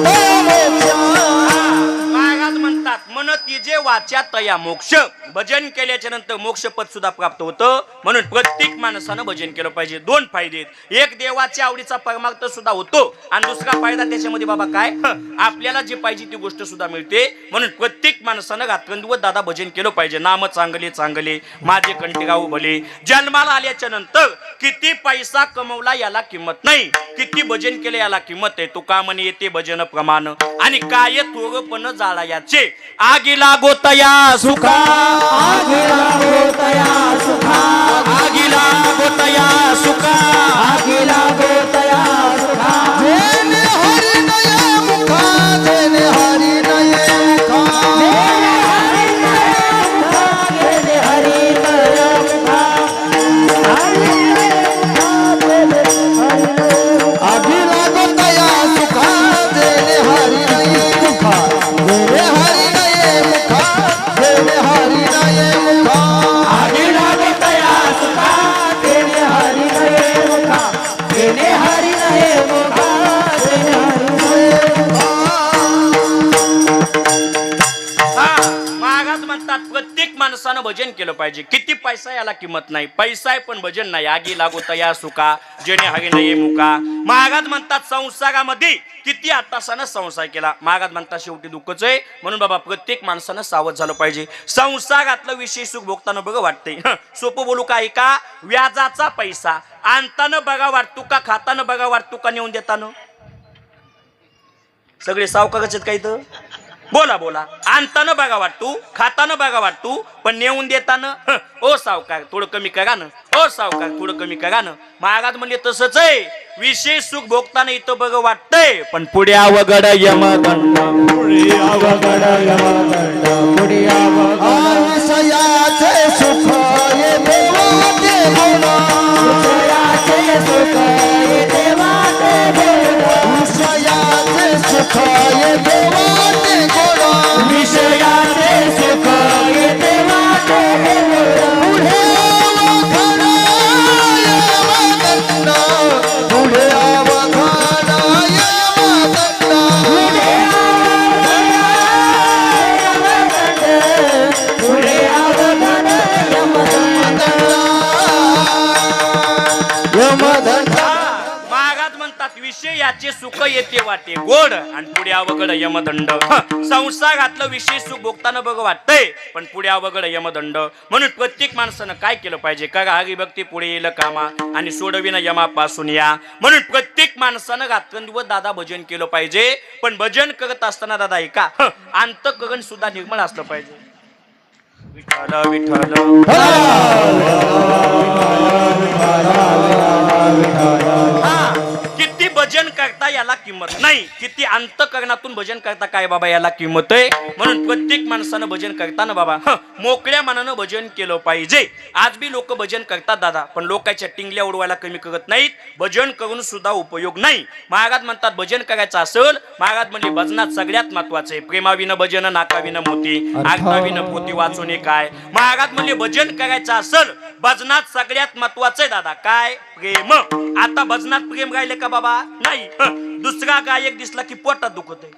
तया मोक्ष. महाराज म्हणतात मनती जे वाच्या तया मोक्ष. भजन केल्याच्या नंतर मोक्षपद सुद्धा प्राप्त होतं. म्हणून प्रत्येक माणसानं भजन केलं पाहिजे. 2 फायदे आहेत. एक देवाच्या आवडीचा परमार्थ सुद्धा होतो आणि दुसरा फायदा त्याच्यामध्ये बाबा काय? आपल्याला जे पाहिजे ती गोष्ट सुद्धा मिळते. म्हणून प्रत्येक माणसानं रात्रंदिवस दादा भजन केलं पाहिजे. नाम चांगले चांगले माझे कंठीगाऊ भले. जन्माला आल्याच्या नंतर किती पैसा कमवला याला किंमत नाही, किती भजन केले याला किंमत आहे. तुका म्हणे येते भजन प्रमाण आणि काय थोरपण जाळायाचे. आगीला गोतया सुखा. आगीला गोतया सुखा. आगीला गोतया सुखा. आगीला गोतया सुखा. जेने हरी नये मुखा. जेने हरी नये मुखा. गेले हरी तया मुखा. आगीला गोतया सुखा. जेने हरी नये मुखा. जेने हरी नये मुखा. जेने हरी नये मुखा. आगीला गोतया सुखा. गेले हरी नये मुखा. गेले हरी नये मुखा. गेले हरी नये महाराज म्हणतात प्रत्येक माणसानं भजन केलं पाहिजे. किती पैसा याला किंमत नाही. पैसा आहे पण भजन नाही. आगी लागो तया सुका. जेणे हरी नये मुका. महाराज म्हणतात संसारामध्ये किती आटासानं संसार केला. महाराज म्हणतात शेवटी दुःखच आहे. म्हणून बाबा प्रत्येक माणसानं सावध झालं पाहिजे. संसारातलं विषय सुख भोगताना बघ वाटते. सोपं बोलू का? ऐका, व्याजाचा पैसा आणताना बघा वाटतो का, खाताना बघा वाटतो का, नेऊन देताना? सगळे सावकारच आहेत काही तर बोला बोला. आणताना बघा वाटतो, खाताना बघा वाटतो, पण नेऊन देताना ओ सावकार थोडं कमी करा ना, ओ सावकार थोडं कमी करा ना. महाराज म्हणले तसंच आहे. विशेष सुख भोगताना इथं बघ वाटतंय पण पुढे अवघड यमदंड. पुढे अवघड यमदंड. पुढे अवघड विषयाचे सुख ये देवाचे गुण. विषयाचे सुख ये देवाचे गुण. विषयाचे सुख ये देवाचे गुण. विषयाचे सुख ये देवाचे गुण. पुढे अवघड यमदंड. आयुष्य याचे सुख येते वाटे गोड आणि पुढे अवघड यमदंड. संसारातलं विशेष सुख भोगताना बघ वाटतंय पण पुढे अवघड यमदंड. म्हणून प्रत्येक माणसानं काय केलं पाहिजे? करा हरिभक्ती पुढे येईल कामा आणि सोडविना यमापासून या. म्हणून प्रत्येक माणसानं रात्रंदिवस दादा भजन केलं पाहिजे. पण भजन करत असताना दादा ऐका, अंतःकरण सुद्धा निर्मळ असलं पाहिजे. विठ्ठल विठ्ठल किती भजन करता याला किंमत नाही, किती अंतःकरणातून भजन करता काय बाबा याला किंमत आहे. म्हणून प्रत्येक माणसानं भजन करताना बाबा मोकळ्या मनानं भजन केलं पाहिजे. आज बी लोक भजन करतात दादा, पण लोकांच्या टिंगल्या उडवायला कमी करत नाहीत. भजन करून सुद्धा उपयोग नाही. महाराज म्हणतात भजन करायचं असेल, महाराज म्हणजे भजनात सगळ्यात महत्वाचं आहे प्रेमाविनं भजन नाकाविनं मोती आगताविनं पोती वाचून काय. महाराज म्हणजे भजन करायचं असेल भजनात सगळ्यात महत्वाचं आहे दादा काय? प्रेम. आता भजनात प्रेम राहिले का बाबा? नाही. दुसरा गायक दिसला की पोटात दुखत आहे,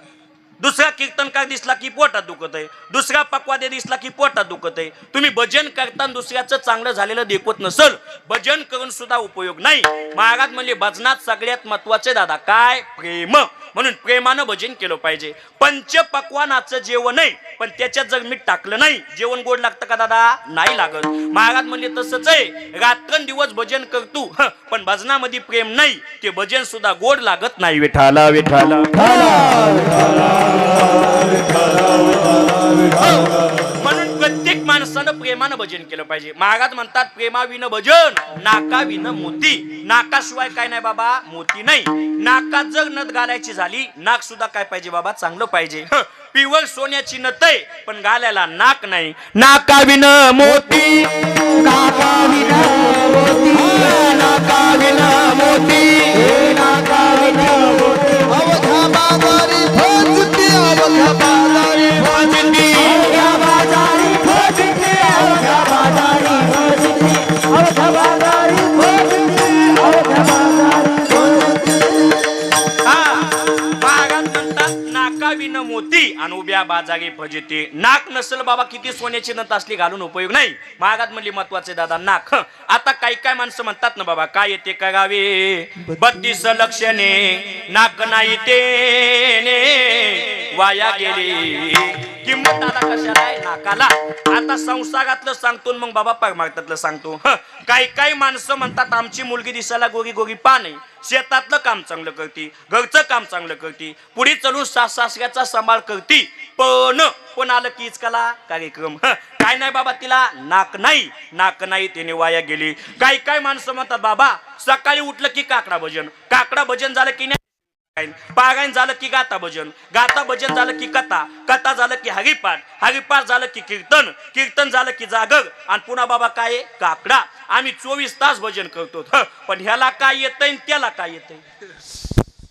दुसरा कीर्तनकार दिसला की पोटात दुखत आहे, दुसरा पक्वादे दिसला की पोटात दुखत आहे. तुम्ही भजन करताना दुसऱ्याचं चांगलं झालेलं देखवत नसल, भजन करून सुद्धा उपयोग नाही. महाराज म्हणजे भजनात सगळ्यात महत्वाचे दादा काय? प्रेम. म्हणून प्रेमानं भजन केलं पाहिजे. पंचपक्वानाचं जेवण आहे पण त्याच्यात जर मीठ टाकलं नाही जेवण गोड लागतं का दादा? नाही लागत. महाराज म्हणले तसंच आहे, रात्रंदिवस भजन करतो पण भजनामध्ये प्रेम नाही ते भजन सुद्धा गोड लागत नाही. विठाला विठाला म्हणून प्रत्येक माणसानं प्रेमानं भजन केलं पाहिजे. महाराज म्हणतात प्रेमाविनं भजन नाकाविनं मोती. नाकाशिवाय काय नाही बाबा? मोती नाही. नाकात जर नथ घालायची झाली, नाक सुद्धा काय पाहिजे बाबा? चांगलं पाहिजे. पिवळ सोन्याची नथ आहे पण घालायला नाक नाही. नाकाविनं मोती नाकाविना मोती नाकाविना मोती नाकाविना मोती अवघ्या बाजारी भोजती अवघ्या बाजारी भोजती अवघ्या बाजारी भोजते अवघ्या बाजारी भोजते अवघ्या बाजारी भोजते अवघ्या बाजारी भोजते. महाराज म्हणतात नाकाविनं मोती आणि उभ्या बाजारी भजते. नाक नसल बाबा किती सोन्याची नथ असली घालून उपयोग नाही. महाराज म्हणली महत्वाचे दादा नाक. आता काही काय माणसं म्हणतात ना बाबा काय येते करावे 32 लक्षणे नाक नाही ते वाया गेली. किंमत आला कशाला आहे? नाकाला. आता संसारातलं सांगतो मग बाबा परमार्थातलं सांगतो. काही काही माणसं म्हणतात आमची मुलगी दिसायला गोरी गोरी पा नाही, शेतातलं काम चांगलं करती, घरचं काम चांगलं करती, पुढे चलून सासऱ्याचा सांभाळ करती, पण आलं की इचकाला कार्यक्रम. काय नाही बाबा तिला नाक नाही, नाक नाही त्याने वाया गेली. काही काय माणसं म्हणतात बाबा सकाळी उठलं की काकडा भजन, काकडा भजन झालं की नाही पारायण झालं की गाता भजन, गाता भजन झालं की कथा, कथा झालं की हरिपाठ, हरिपाठ झालं की कीर्तन, कीर्तन झालं की जागर आणि पुन्हा बाबा काय काकडा. आम्ही 24 तास भजन करतो. पण ह्याला काय येतंय त्याला काय येतंय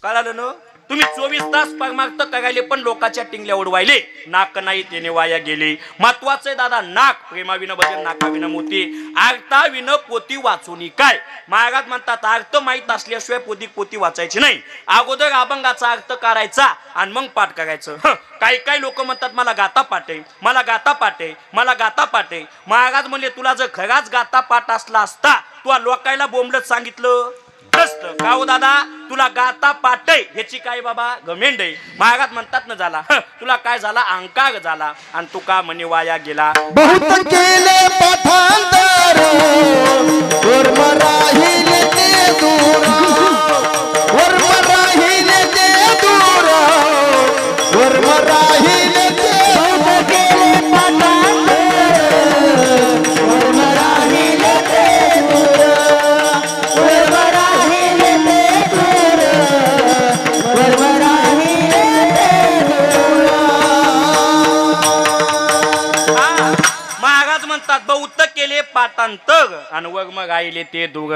कळालं ना? तुम्ही 24 तास परमार्थ करायले पण लोकांच्या टिंगल्या उडवायले. नाक नाही त्याने वाया गेले. महत्वाचं आहे दादा नाक. प्रेमाविनं भजन नाकाविनं मोती अर्थाविनं पोती वाचून काय. महाराज म्हणतात अर्थ माहीत असल्याशिवाय पोती वाचायची नाही. अगोदर अभंगाचा अर्थ काढायचा आणि मग पाठ करायचं. काही काही लोक म्हणतात मला गाता पाठ आहे, मला गाता पाठ आहे, मला गाता पाठ आहे. महाराज म्हणले तुला जर खराच गाता पाठ असला असता तू लोकायला बोंबलत सांगितलं का हो दादा तुला गाता पाठ आहे ह्याची काय बाबा गमेंड आहे. महाराज म्हणतात ना झाला तुला काय झाला अहंकार झाला आणि तू का म्हणे वाया गेला. बहुत केले पाठांतर वर्म राहिले ते दूर वर्म राहिले ते दूर वर्म राहिले ते बहुत केले पाठांतर वर्म राहिले ते दूर वर्म राहिले ते दूर वर्म राहिले ते दूर. महाराज म्हणतात बहुत केले पाठांतर आणि वर्म राहिले ते दूर.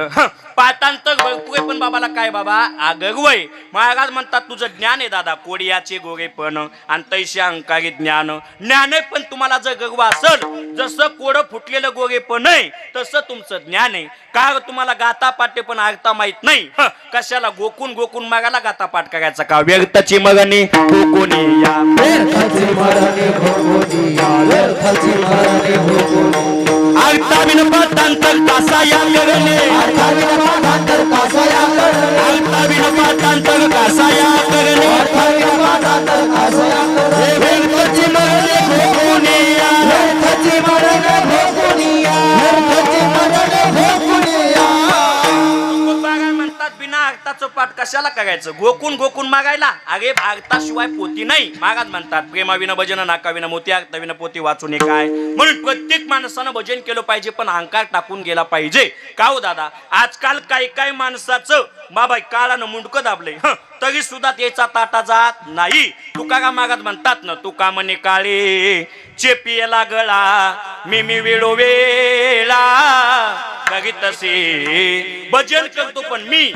पाठांतर भरपूर पण बाबाला काय बाबा आगरवय. महाराज म्हणतात तुझं ज्ञान आहे दादा कोडियाचे गोरेपण आणि तैसे अहंकारी ज्ञान. ज्ञान आहे पण तुम्हाला जर गर्व असेल जसं कोडं फुटलेलं गोरेपण आहे तसं तुमचं ज्ञान आहे. का तुम्हाला गाता पाठे पण अर्था माहित नाही. कशाला गोकून गोकून मागायला गाता पाठ करायचा का. व्यर्थाची मगनी गोकुनी या व्यर्थाची मरणे भोगोनी या व्यर्थाची मरणे भोगोनी अर्था अर्थाविन पाठांतर कासाया करणे अर्थाविन पाठांतर कासाया करणे अर्थाविन पाठांतर कासाया करणे अर्थाविन पाठांतर कासाया करणे व्यर्थची मरणे भोगुनिया व्यर्थची मरणे भोगुनिया व्यर्थची मरणे भोगुनिया बागा म्हणतात बिना अर्थाचं पाठ कशाला करायचं घोकून घोकून मागायला अरे अर्थाशिवाय पोती नाही मागात म्हणतात प्रेमाविना भजन नाकाविना मोती अर्थाविना पोती वाचून काय म्हणून प्रत्येक माणसानं भजन केलं पाहिजे पण अहंकार टाकून गेला पाहिजे का हो दादा आजकाल काही माणसाचं बाबा काळानं मुंडकं दाबलंय तरी सुद्धा त्याचा ताटा जात नाही तुका मागात म्हणतात ना तुका म्हणे काळे चेपियला गळा मी वेळो वेळा कधी तसे भजन करतो पण मी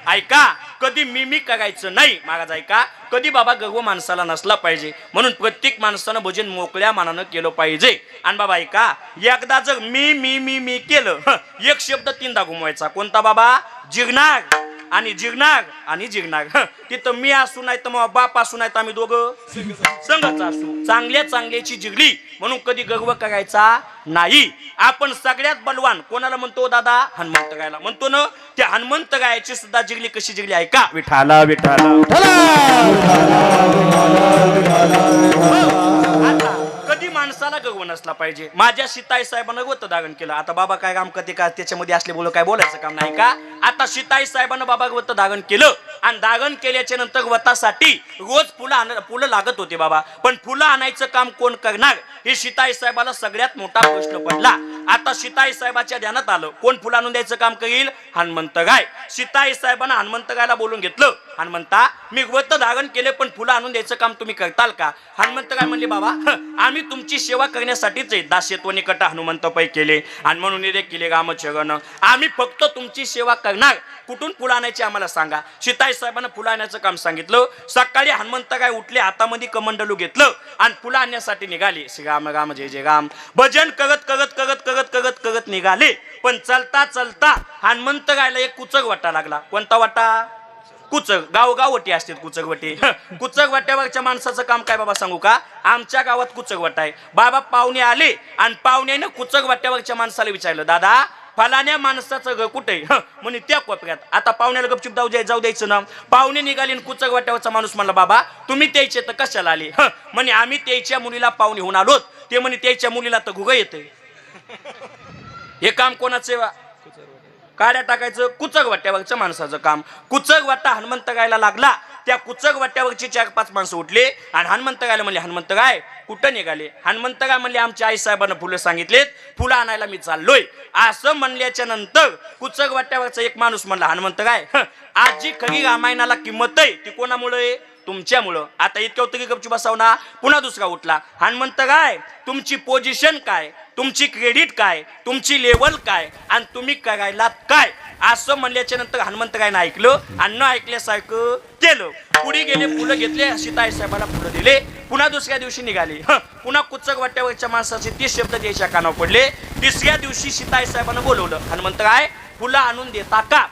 ऐका कधी मी करायचं नाही महाराज ऐका कधी बाबा गर्व माणसाला नसला पाहिजे म्हणून प्रत्येक माणसानं भजन मोकळ्या मनानं केलं पाहिजे आणि बाबा ऐका एकदा जर मी केलं एक शब्द तीनदा घुमवायचा कोणता बाबा जिरणार आणि जिरणार तिथं मी असू नाही तर मग बाप असू नाही तर आम्ही दोघं संगच असू चांगल्याची जिगली म्हणून कधी गर्व करायचा नाही आपण सगळ्यात बलवान कोणाला म्हणतो दादा हनुमंत गायला म्हणतो ना त्या हनुमंत गायची सुद्धा जिगली कशी जिगली आहे का विठाला आता कधी माणसाला गर्व नसला पाहिजे माझ्या सीताई साहेबांना व्रत दागण केलं आता बाबा काय काम करते का त्याच्यामध्ये असले बोल काय बोलायचं काम नाही का आता सीताई साहेबांना बाबा व्रत दागण केलं आणि दागण केल्याच्या नंतर व्रतासाठी रोज फुलं लागत होते बाबा पण फुलं आणायचं काम कोण करणार हे सीताई साहेबाला सगळ्यात मोठा प्रश्न पडला आता सीताई साहेबाच्या ध्यानात आलं कोण फुलं आणून द्यायचं काम करील हनुमंत गाय सीताई साहेबांना हनुमंत गायला बोलून घेतलं हनुमंता मी व्रत दागण केले पण फुलं आणून द्यायचं काम तुम्ही करताल का हनुमंत गाय म्हणले बाबा आम्ही तुमची सेवा करण्यासाठीच दास्यत्व निकट हनुमंत पै केले आणि म्हणून केले रामचरण आम्ही फक्त तुमची सेवा करणार कुठून फुलं आणायची आम्हाला सांगा सीताई साहेबांना फुलं आणण्याचं काम सांगितलं सकाळी हनुमंत गाय उठले हातामध्ये कमंडलू घेतलं आणि फुलं आणण्यासाठी निघाले श्रीराम राम जय जय राम भजन करत निघाले पण चलता हनुमंत गायला एक कुचक वाटा लागला कोणता वाटा कुचक गावटी असतात कुचकवटी कुचकवट्यावरच्या माणसाचं काम काय बाबा सांगू का आमच्या गावात कुचकवटा आहे बाबा पाहुणे आले आणि पाहुण्यानं कुचकवट्यावरच्या माणसाला विचारलं दादा फलाण्या माणसाचं घर कुठे म्हणे त्या कोपऱ्यात आता पाहुण्याला गपचूप जाऊ द्यायचं ना पाहुणे निघाले कुचकवट्यावरचा माणूस म्हणला बाबा तुम्ही त्याचे तर कशाला आले म्हणे आम्ही त्याच्या मुलीला पाहुणे होऊन आलोत ते म्हणे त्याच्या मुलीला तर घुग येते हे काम कोणाचे काड्या टाकायचं कुचक वाट्यावरचं माणसाचं काम कुचक वाटा हनुमंत गायला लागला त्या कुचक वाट्यावरची 4-5 माणसं उठले आणि हनुमंत गायला म्हणले हनुमंत गाय कुठं निघाले हनुमंत गाय म्हणले आमच्या आई साहेबांना फुलं सांगितलेत फुलं आणायला मी चाललोय असं म्हणल्याच्या नंतर कुचक वाट्यावरचा एक माणूस म्हणला हनुमंत गाय आज जी खरी रामायणाला किंमत आहे ती कोणामुळे तुमच्यामुळं आता इतक्या तरी गपचूप बसाव ना पुन्हा दुसरा उठला हनुमंत गाय तुमची पोझिशन काय तुमची क्रेडिट काय तुमची लेवल काय आणि तुम्ही करायला काय असं म्हणल्याच्या नंतर हनुमंत गायनं ऐकलं आणि न ऐकल्यासारखं केलं पुढे गेले फुलं घेतले सीताई साहेबांना फुलं दिले पुन्हा दुसऱ्या दिवशी निघाले पुन्हा कुचक वाट्यावरच्या माणसाचे 30 शब्द द्यायच्या कानावर पडले तिसऱ्या दिवशी सीताई साहेबांना बोलवलं हनुमंत गाय फुलं आणून देता का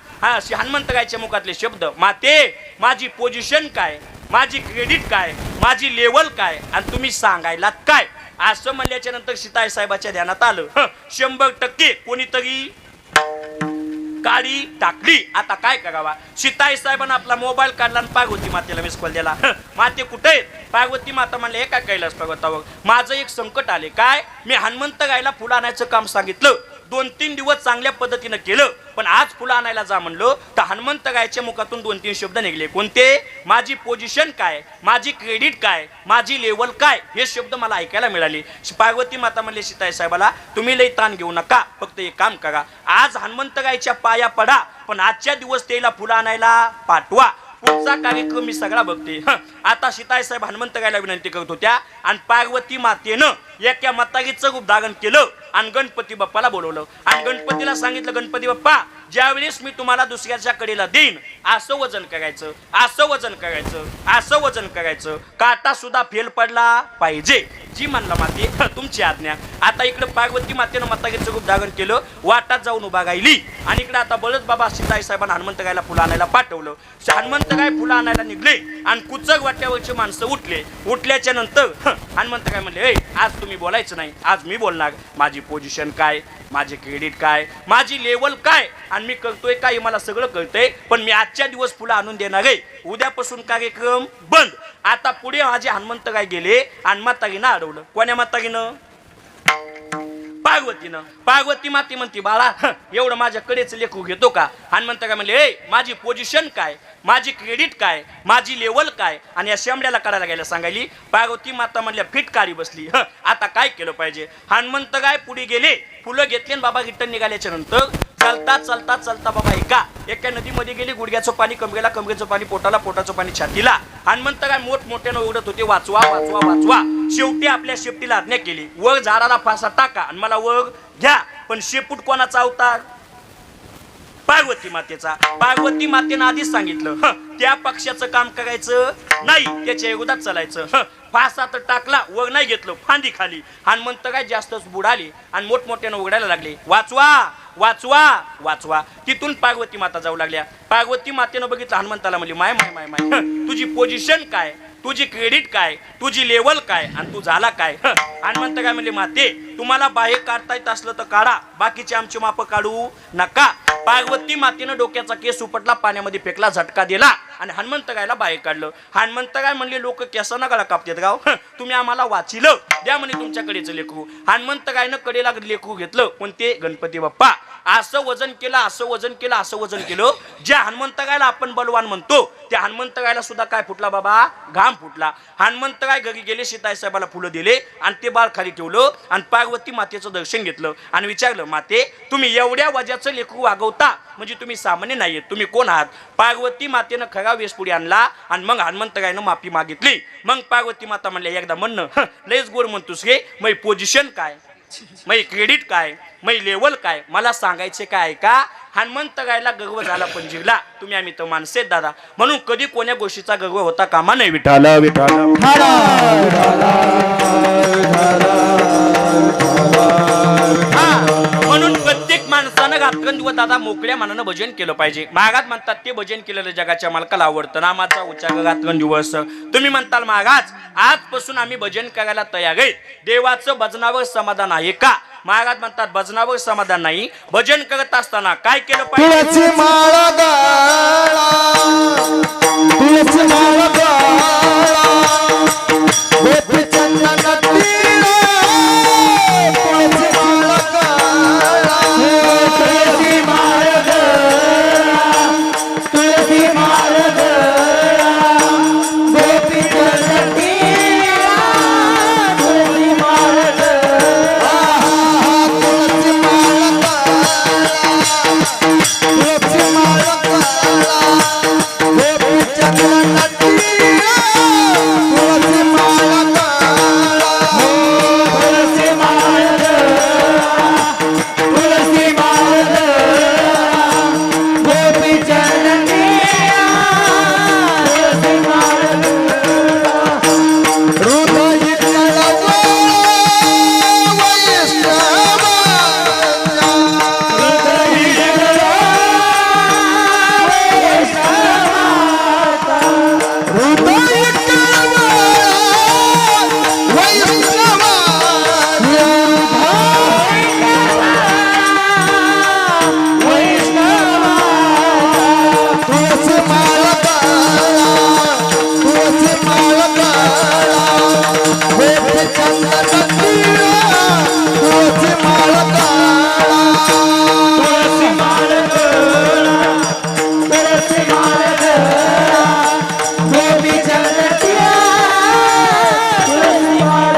हनुमंत गायच्या मुखातले शब्द माते माझी पोझिशन काय माझी क्रेडिट काय माझी लेवल काय आणि तुम्ही सांगायला काय असं म्हणल्याच्या नंतर सीताई साहेबाच्या ध्यानात आलं 100% कोणीतरी काळी टाकली आता काय करावा सीताई साहेबांना आपला मोबाईल काढला आणि पार्वती मातेला मिस कॉल दिला माते कुठे पार्वती माता म्हणले हे काय कैलास पर्वतावर माझं एक संकट आले काय मी हनुमंत गायला फुलं आणायचं काम सांगितलं 2-3 दिवस चांगल्या पद्धतीनं केलं पण आज फुलं आणायला जा म्हणलो तर हनुमंत गायच्या मुखातून 2-3 शब्द निघले कोणते माझी पोझिशन काय माझी क्रेडिट काय माझी लेवल काय हे शब्द मला ऐकायला मिळाले पार्वती माता म्हणले सीताई साहेबाला तुम्ही लई ताण घेऊ नका फक्त एक काम करा आज हनुमंत गायच्या पाया पडा पण आजच्या दिवस त्याला फुलं आणायला पाठवा पुढचा कार्यक्रम मी सगळा बघते आता सीताई साहेब हनुमंत गायला विनंती करत होत्या आणि पार्वती मातेनं एका मतागीचं रूप धारण केलं आणि गणपती बाप्पाला बोलवलं आणि गणपतीला सांगितलं गणपती बाप्पा ज्यावेळेस मी तुम्हाला दुसऱ्याच्या कडेला देईन असं वजन करायचं असं वजन करायचं असं वजन करायचं काटा सुद्धा फेल पडला पाहिजे जी म्हणला माते तुमची आज्ञा. आता इकडे पार्वती मातेनं मातागीचं खूप जागरण केलं, वाटात जाऊन उभा गायली. आणि इकडे आता बळच बाबा सीताई साहेबांना हनुमंत गायला फुलं आणायला पाठवलं. हनुमंत गाय फुलं आणायला निघले आणि कुचक वाट्यावरचे माणसं उठले. उठल्याच्या नंतर हनुमंत गाय म्हणले, ए आज तुम्ही बोलायचं नाही, आज मी बोलणार. माझी पोझिशन काय, माझे क्रेडिट काय, माझी लेवल काय आणि मी करतोय काय मला सगळं कळतंय. पण मी आजच्या दिवस फुलं आणून देणार आहे, उद्यापासून कार्यक्रम बंद. आता पुढे माझे हनुमंत गाय गेले आणि मातागीनं अडवलं. कोण्या मातागीनं? पार्वतीनं. पार्वती माती म्हणते, बाळा एवढं माझ्याकडेच लेखू घेतो का? हनुमंत काय म्हणले, ए माझी पोझिशन काय, माझी क्रेडिट काय, माझी लेवल काय आणि या शेंबड्याला काढायला गेल्या सांगायली. पार्वती माता म्हणल्या फिटकारी बसली. आता काय केलं पाहिजे? हनुमंत गाय पुढे गेले, फुलं घेतले आणि बाबा रिटर्न निघाल्याच्या नंतर चालता चालता चालता बाबा एका नदीमध्ये गेली. गुडघ्याचं पाणी कमरेला, कमरेचं पाणी पोटाला, पोटाचं पाणी छातीला. हनुमंत गाय मोठमोठ्यानं ओरडत होते, वाचवा वाचवा वाचवा. शेवटी आपल्या शेपटीला आज्ञा केली, वर झाडाला फासा टाका आणि मला वर घ्या. पण शेपूट कोणाचा अवतार? पार्वती मातेचा. पार्वती मातेनं आधीच सांगितलं, त्या पक्षाचं काम करायचं नाही, त्याच्या विरोधात चालायचं. फासा तर टाकला, वर नाही घेतलं, फांदी खाली. हनुमंत काय जास्तच बुडाली आणि मोठमोठ्यानं उघडायला लागले, वाचवा वाचवा वाचवा. तिथून पार्वती माता जाऊ लागल्या. पार्वती मातेनं बघितलं हनुमंताला, म्हणली माय माय माय माय तुझी पोझिशन काय, तुझी क्रेडिट काय, तुझी लेवल काय आणि तू झाला काय? हनुमंत काय म्हणले, माते तुम्हाला बाहेर काढता येत असलं तर काढा, बाकीचे आमची माप काढू नका. पार्वती मातेनं डोक्याचा केस उपटला, पाण्यामध्ये फेकला, झटका दिला आणि हनुमंत गायला बाहेर काढलं. हनुमंत गाय म्हणले, लोक केसांना गळा कापतात गाव, तुम्ही आम्हाला वाचिलं, द्या म्हणे तुमच्याकडेच लेकरू. हनुमंत गायनं कडेला लेकरू घेतलं, पण ते गणपती बाप्पा. असं वजन केलं, असं वजन केलं, असं वजन केलं. ज्या हनुमंत गायला आपण बलवान म्हणतो त्या हनुमंत गायला सुद्धा काय फुटला बाबा? घाम फुटला. हनुमंत गाय घरी गेले, सीताई साहेबाला फुलं दिले आणि ते बाळ खाली ठेवलं आणि पार्वती मातेचं दर्शन घेतलं आणि विचारलं, माते तुम्ही एवढ्या वजाचं लेकरू वागवता म्हणजे तुम्ही सामान्य नाहीये, तुम्ही कोण आहात? पार्वती मातेनं खरा वेश पुढे आणला आणि मग हनुमंत गायनं माफी मागितली. मग पार्वती माता म्हणल्या, एकदा म्हणणं लयच गोड म्हणतोस रे, मै पोझिशन काय, मै क्रेडिट काय, मै लेवल काय, मला सांगायचे काय का? हनुमंत गायला गर्व झाला पण जिरला. तुम्ही आम्ही तर माणसेत दादा, म्हणून कधी कोण्या गोष्टीचा गर्व होता कामा नाही. विठाल विठाल म्हणून प्रत्येक माणसानं रात्रंदिवस दादा मोकळ्या मनानं भजन केलं पाहिजे. महाराज म्हणतात, ते भजन केलेलं जगाच्या मालकाला आवडतं. नामाचा उच्चार रात्रंदिवस. तुम्ही म्हणताल महाराज आजपासून आम्ही भजन करायला तयार आहे, देवाचं भजनावर समाधान आहे का? महाराज म्हणतात, भजनावर समाधान नाही, भजन करत असताना काय केलं पाहिजे? तुळसी माळा गळा, तुळसी माळा गळा, गोपी चंदन टिळा, तुळसी माळा गळा, तुळसी माळ गळा, तुळसी माळ गळा, गोपी चंदन टिळा, तुळसी माळ गळा, तुळसी माळा गळा, तुळसी माळा गळा, गोपी चंदन टिळा, तुळसी माळा गळा, तुळसी माळ गळा, तुळसी माळ गळा, गोपी चंदन टिळा, तुळसी माळ गळा. हृदय कळवा वैष्णवाच्या, हृदय गळा, वैष्णवाचा. हृदय कळवा वैष्णवाच्या, तुळसी माळा गळा, तुळसी माळा गळा, गोपी चंदन टिळा, तुळसी माळा गळा, तुळसी माळ गळा, तुळसी माळ गळा, गोपी चंदन टिळा, तुळसी माळ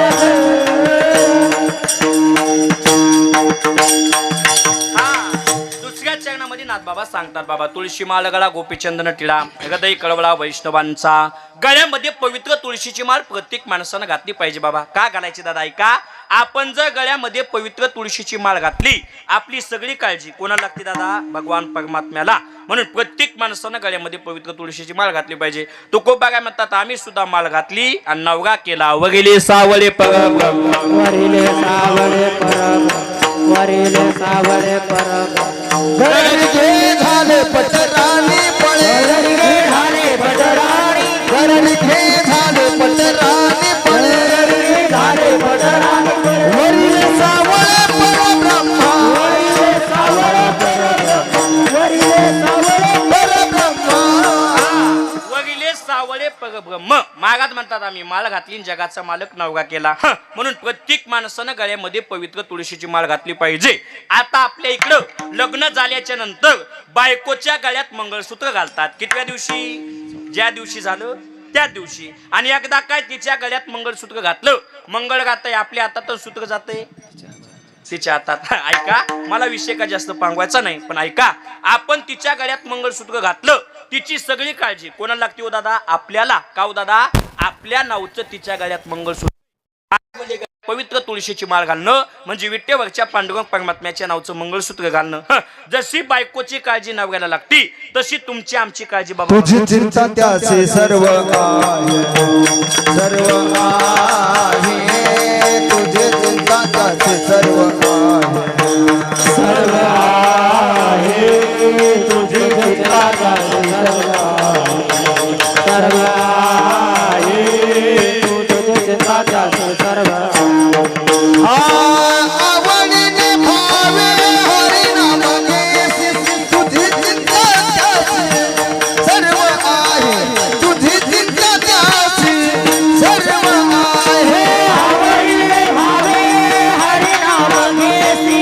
दुसऱ्या चरणामध्ये नाथ बाबा सांगतात, बाबा तुळशी माळ गळा, गोपीचंदन टिळा, हृदय कळवळा वैष्णवांचा, गळ्यामध्ये पवित्र तुळशीची माळ प्रत्येक माणसानं घातली पाहिजे बाबा. का घालायची दादा ऐका. आपण जर गळ्यामध्ये पवित्र तुळशीची माळ घातली आपली सगळी काळजी कोणाला लागते दादा? भगवान परमात्म्याला. म्हणून प्रत्येक माणसानं गळ्यामध्ये पवित्र तुळशीची माळ घातली पाहिजे. तुकोबा काय म्हणतात, आम्ही सुद्धा माळ घातली आणि नवगा केला वगैरे सावळे परब्रह्म. वरिले सावळे परब्रह्म, वरिले सावळे परब्रह्म. गरजे झाले पटराणी पळे, गरजे झाले पटराणी, गरजे झाले पटराणी पळे, गरजे झाले पटराणी पळे. वरिले सावळे परब्रह्म, वरिले सावळे परब्रह्म, वरिले सावळे परब्रह्म. वगिले सावळे परब्रह्म. मागात म्हणतात आम्ही माळ घातली आणि जगाचा मालक नवगा केला. म्हणून प्रत्येक माणसानं गळ्यामध्ये पवित्र तुळशीची माळ घातली पाहिजे. आता आपल्या इकडं लग्न झाल्याच्या नंतर बायकोच्या गळ्यात मंगळसूत्र घालतात. कितव्या दिवशी? ज्या दिवशी झालं त्या दिवशी. आणि एकदा काय तिच्या गळ्यात मंगळसूत्र घातलं, मंगळ घातय आपल्या हातात सूत्र जाते तिच्या हातात. ऐका, मला विषय का जास्त पांगवायचा नाही, पण ऐका, आपण तिच्या गळ्यात मंगळसूत्र घातलं, तिची सगळी काळजी कोणाला लागते हो दादा? आपल्याला. का हो दादा? आपल्या नावचं तिच्या गळ्यात मंगळसूत्र, पवित्र तुळशीची माळ घालणं म्हणजे विठ्ठलच्या पांडुरंग परमात्म्याच्या नावचं मंगळसूत्र घालणं. जशी बायकोची काळजी नवऱ्याला लागती तशी तुमची आमची काळजी बाबा. तुझी चिंता त्याचे सर्व आहे, सर्व आहे, तुझी चिंता त्याचे सर्व आहे, सर्व आहे, तुझे चिंता त्याचे सर्व आहे, सर्व आहे, तुझे चिंता त्याचे सर्व आहे. आवडीने भावे हरिनाम घेसी, तुझी चिंता त्याची सर्व आहे, तुझी चिंता त्याची सर्व आहे. आवडीने भावे हरिनाम घेसी,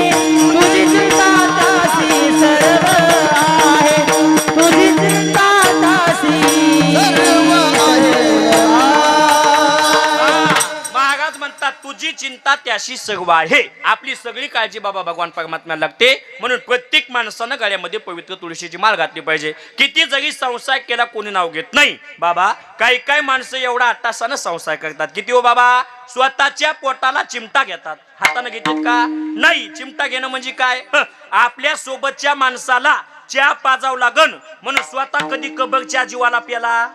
तुझी चिंता त्याची सर्व आहे, तुझी चिंता त्याची महाराज म्हणतात तुझी चिंता त्याशी सर्व आहे. आपली सगळी काळजी बाबा भगवान परमात्म्याला लागते. म्हणून प्रत्येक माणसानं गळ्यामध्ये पवित्र तुळशीची माळ घातली पाहिजे. किती जरी संसार केला कोणी नाव घेत नाही बाबा. काही माणसं एवढा अट्टासानं संसार करतात. किती हो बाबा? स्वतःच्या पोटाला चिमटा घेतात. हाताने घेतात का? नाही. चिमटा घेणं म्हणजे काय? आपल्या सोबतच्या माणसाला चहा पाजावं लागन म्हणून स्वतः कधी कबरच्या जीवाला प्याला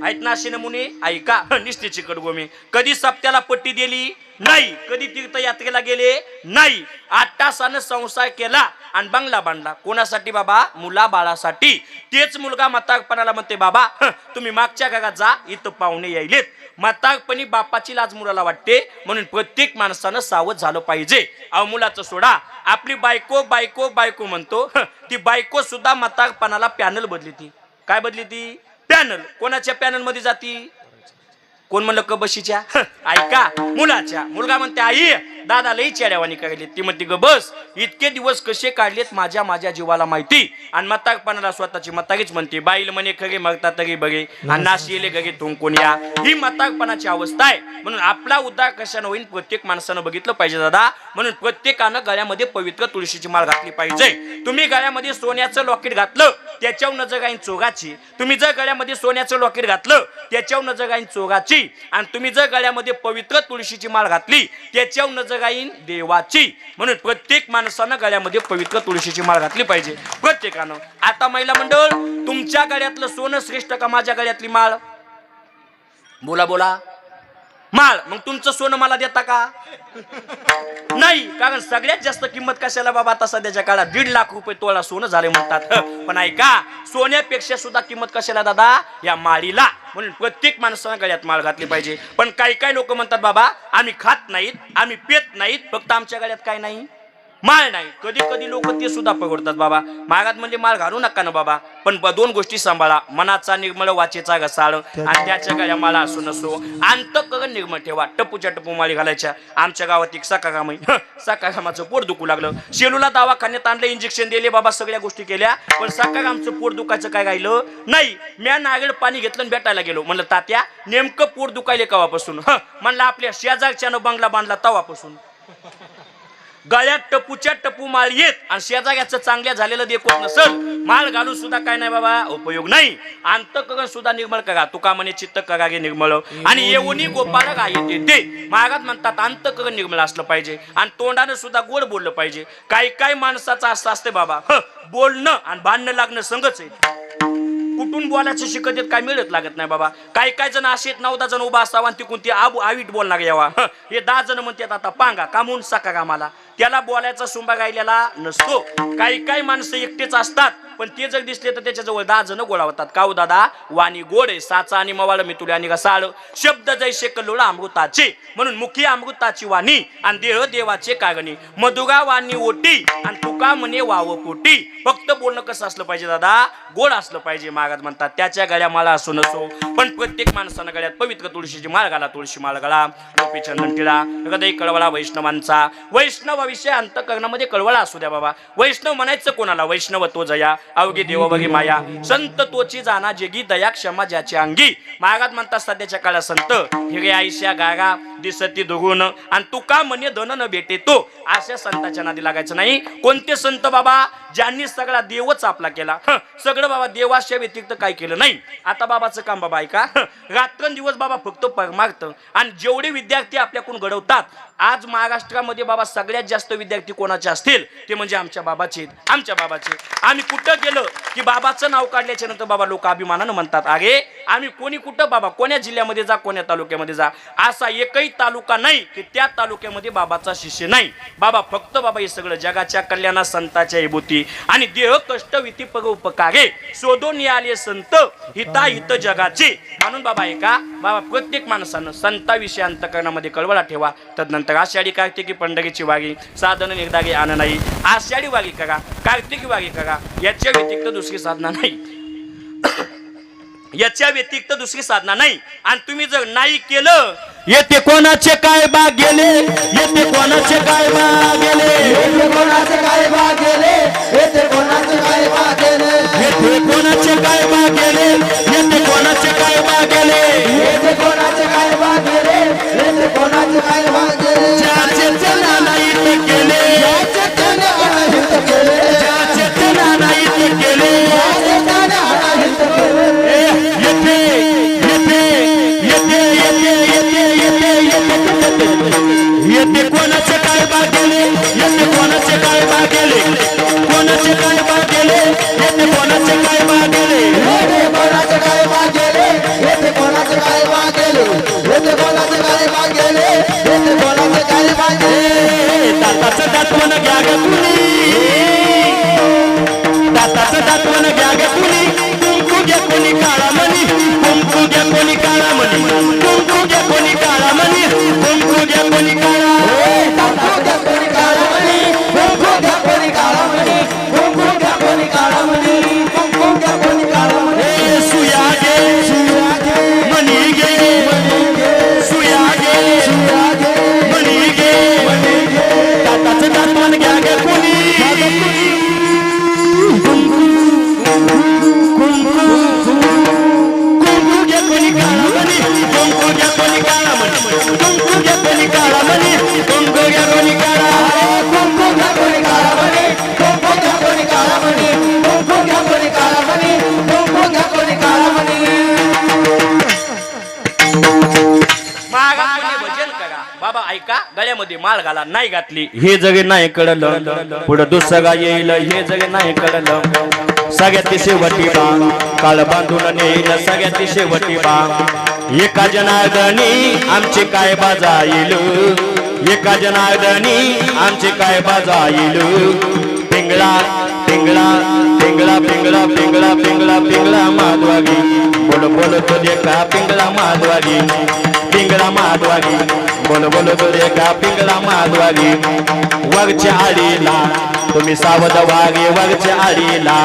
आहेत ना असे नमुने. ऐका, निष्ठेची कडगोमी. कधी सप्त्याला पट्टी दिली नाही, कधी तीर्थयात्रेला गेले नाही. 8 तासानं संसार केला आणि बंगला बांधला. कोणासाठी बाबा? मुला बाळासाठी. तेच मुलगा म्हातारपणाला म्हणते बाबा तुम्ही मागच्या घरात जा, इथं पाहुणे यायलेत. म्हातारपणी बापाची लाज मुलाला वाटते. म्हणून प्रत्येक माणसानं सावध झालं पाहिजे. अहो मुलाचं सोडा, आपली बायको बायको बायको म्हणतो, ती बायको सुद्धा म्हातारपणाला पॅनल बदली. ती काय बदली? ती पॅनल. कोणाच्या पॅनल मध्ये जाती? कोण म्हणलं? कबशीच्या. ऐका, मुलाच्या. मुलगा म्हणते आई दादा लई चेड्यावानी करायली. ती म्हणते ग बस, इतके दिवस कसे काढलेत माझ्या जीवाला माहिती. आणि म्हातारपणाला स्वतःची म्हातारीच म्हणते. बाईल म्हणे खरे मरता तरी बघे आणि नाशी येले घरी थुंकून या. ही म्हातारपणाची अवस्था आहे. म्हणून आपला उद्धार कशानं होईल प्रत्येक माणसानं बघितलं पाहिजे दादा. म्हणून प्रत्येकानं गळ्यामध्ये पवित्र तुळशीची माळ घातली पाहिजे. तुम्ही गळ्यामध्ये सोन्याचं लॉकेट घातलं त्याच्यावर नजर गाईन चोगाची. तुम्ही जर गळ्यामध्ये सोन्याचं लॉकेट घातलं त्याच्यावर नजर गाईन चोगाची. आणि तुम्ही जर गळ्यामध्ये पवित्र तुळशीची माळ घातली त्याच्यावर नजर गाईन देवाची. म्हणून प्रत्येक माणसानं गळ्यामध्ये पवित्र तुळशीची माळ घातली पाहिजे प्रत्येकानं. आता महिला मंडळ, तुमच्या गळ्यातलं सोनं श्रेष्ठ का माझ्या गळ्यातली माळ? बोला बोला. माळ. मग तुमचं सोनं मला देता का? नाही. कारण सगळ्यात जास्त किंमत कशाला बाबा? आता सध्याच्या काळात 1.5 लाख रुपये तोळा सोनं झाले म्हणतात. पण ऐका, सोन्यापेक्षा सुद्धा किंमत कशाला दादा? या माळीला. म्हणून प्रत्येक माणसानं गळ्यात माळ घातली पाहिजे. पण काही लोक म्हणतात बाबा आम्ही खात नाहीत, आम्ही पेत नाहीत, फक्त आमच्या गळ्यात काय नाही? माळ नाही. कधी लोक ते सुद्धा पकडतात बाबा. मागात म्हणजे माळ घालू नका ना बाबा. पण 2 गोष्टी सांभाळा. मनाचा निर्मळ, वाचेचा घसाळ आणि त्याच्या गळ्या माळा असो नसो अंतःकरण निर्मळ ठेवा. टपूच्या टपू माळी घालायच्या. आमच्या गावात एक सकाराम आहे. सकारामाचं पोट दुखू लागलं. शेलूला दवाखान्यात आणलं, इंजेक्शन दिले बाबा, सगळ्या गोष्टी केल्या. पण सकारामचं पोट दुखायचं काय राहिलं नाही. म्या नागड पाणी घेतलं आणि भेटायला गेलो. म्हणलं तात्या नेमकं पोट दुखायले कवापासून? म्हणलं आपल्या शेजारच्यानं बंगला बांधला तवापासून. गळ्यात टपूच्या टपू माळ येत आणि शेजाऱ्याचं चांगल्या झालेलं देखवत नसल माळ घालून सुद्धा काय नाही बाबा उपयोग नाही. अंतःकरण सुद्धा निर्मळ करा, तुका म्हणे चित्त करा गे निर्मळ आणि येऊनी गोपाळ गाये ते. महाराज म्हणतात अंतःकरण निर्मळ असलं पाहिजे आणि तोंडानं सुद्धा गोड बोललं पाहिजे. काही माणसाचं असं असते बाबा बोलणं आणि भांडणं लागणं संगच आहे. कुठून बोलायचं शिकत येत काय मिळत लागत नाही बाबा. काही जण असे 9-10 जण उभा असावा आणि तिकून ती आवीट बोलणार यावा. हे 10 जण म्हणतात आता पांगा कामून साका कामाला, त्याला बोलायचा सुंबा गायलेला नसतो. काही माणसं एकटेच असतात पण ते जर दिसले तर त्याच्याजवळ 10 जण गोळावतात. काऊ दादा वाणी गोड आहे, साचा आणि मवाळ मितुले आणि रसाळ शब्द जैसे कल्लोळ अमृताचे. म्हणून मुखी अमृताची वाणी आणि देह देवाचे कागणी. मधुगा वाणी ओटी आणि तुका म्हणे वाव पोटी. फक्त बोलणं कसं असलं पाहिजे दादा, गोड असलं पाहिजे. महाराज म्हणतात त्याच्या गळ्या माळा असो नसो पण प्रत्येक माणसानं गळ्यात पवित्र तुळशीची माळ घाला. तुळशी माळ घाला, गोपी चंदन टिळा, हृदय कळवळा वैष्णवांचा. वैष्णवाविषयी अंतःकरणामध्ये कळवळा असू द्या बाबा. वैष्णव म्हणायचं कोणाला? वैष्णव तो जया अवघी देव बघी माया संत तोची जाना जेगी दया क्षमा ज्याची अंगी. महाराज म्हणतात सध्याच्या काळात संत हिरे आईशा गागा दिसती दुगुण आणि तुका म्हणे धन न भेटे तो. अशा संताच्या नादी लागायचं नाही. कोणते संत बाबा ज्यांनी सगळा देवच आपला केला, सगळं बाबा देवाच्या व्यतिरिक्त काय केलं नाही. आता बाबाचं काम बाबा ऐका, रात्रंदिवस बाबा फक्त परमार्थ आणि जेवढे विद्यार्थी आपल्याकडून घडवतात. आज महाराष्ट्रामध्ये बाबा सगळ्यात जास्त विद्यार्थी कोणाचे असतील ते म्हणजे आमच्या बाबाचे. आमच्या बाबाचे आम्ही कुठं गेलं की बाबाचं नाव काढल्याच्या नंतर बाबा लोक अभिमानानं म्हणतात अरे आम्ही कोणी कुठं बाबा कोण्या जिल्ह्यामध्ये जा कोण्या तालुक्यामध्ये जा असा एकही तालुका नाही की त्या तालुक्यामध्ये बाबाचा शिष्य नाही. बाबा फक्त बाबा हे सगळं जगाच्या कल्याणा संताच्या विभूती आणि देह कष्ट विती पग उपकारे शोधून आले संत हिता हित जगाचे. म्हणून बाबा ऐका बाबा प्रत्येक माणसानं संताविषयी अंतःकरणामध्ये कळवळा ठेवा. तदनंतर आषाढी कार्तिकी पंढरीची वारी साधन निर्धारी आण नाही. आषाढी वारी करा, कार्तिकी वारी करा, याच्या व्यतिरिक्त दुसरी साधना नाही. याच्या व्यतिरिक्त दुसरी साधना नाही. आणि तुम्ही जर नाही केलं येते कोणाचे काय बाग गेले, येते कोणाचे काय बाग गेले, येथे कोणाचे काय भाग गेले, येथे कोणाचे काय भाग गेले, येते कोणाचे काय बाग गेले, येते कोणाचे काय बाग गेले, येथे कोणाचे काय भाग गेले, येथे कोणाचे काय भाग गेले. ज्याचे त्यांना नाही ते केले, ज्याचे त्याने अनाहित केले, ज्याचे त्यांना नाही ते केले. ज्याचे त्याने अनाहित केले. येते येते येते येते येते येते येते येते कोणाचे काय बाग गेले, येते कोणाचे काय बाग गेले, कोणाचे काय बाग गेले, येते कोणाचे काय बाग गेले. येथे कोणाचे काय भाग गेले, येथे कोणाचे काय भाग गेले, येथे कोणाचे काय भाग गेले, येथे कोणाचे काय भाग गेले. दाताचं दातवण घ्या ग कुणी, दाताचं दातवण घ्या ग कुणी. कुंकू घ्या कोणी काळा मणी, कुंकू घ्या कोणी काळा मणी, कुंकू घ्या कोणी काळा मणी, कुंकू घ्या कोणी काळा. कुंकू घ्या कोणी काळा मणी, कुंकू घ्या कोणी काळा मणी, कुंकू घ्या कोणी काळा मणी, कुंकू घ्या कोणी काळा मणी. सुया घे सुया घे, मणी घे, सुया घे मणी घे, दाताचं दातवण घ्या ग कुणी. कुंकू घ्या कोणी काळा मणी, कुंकू घ्या कोणी काळा मणी, कुंकू घ्या कोणी काळा मणी, कुंकू घ्या कोणी काळा. कुंकू घ्या कोणी काळा मणी, कुंकू घ्या कोणी काळा मणी, कुंकू घ्या कोणी काळा मणी, कुंकू घ्या कोणी काळा मणी. महाराज भजन करा बाबा ऐका. गळ्यामध्ये माळ घाला, नाही घातली हे जगे नाही कळलं, पुढं दुसरा येईल हे जगे नाही कळलं. सगळ्यात शेवटी बा काळ बांधून नेईल, सगळ्यात शेवटी बा एका जनार्दनी आमचे काय बाजा येईल, एका जनार्दनी आमचे काय बाजा येईल. पिंगळा पिंगळा पिंगळा पिंगळा पिंगळा पिंगळा पिंगळा माधवागी बोल बोल तो देखा पिंगळा माधवागी, पिंगळा माधवागी बोल बोल तो देखा पिंगळा माधवागी. वगच्या आडीला तुम्ही सावध वागे, वगच्या आडीला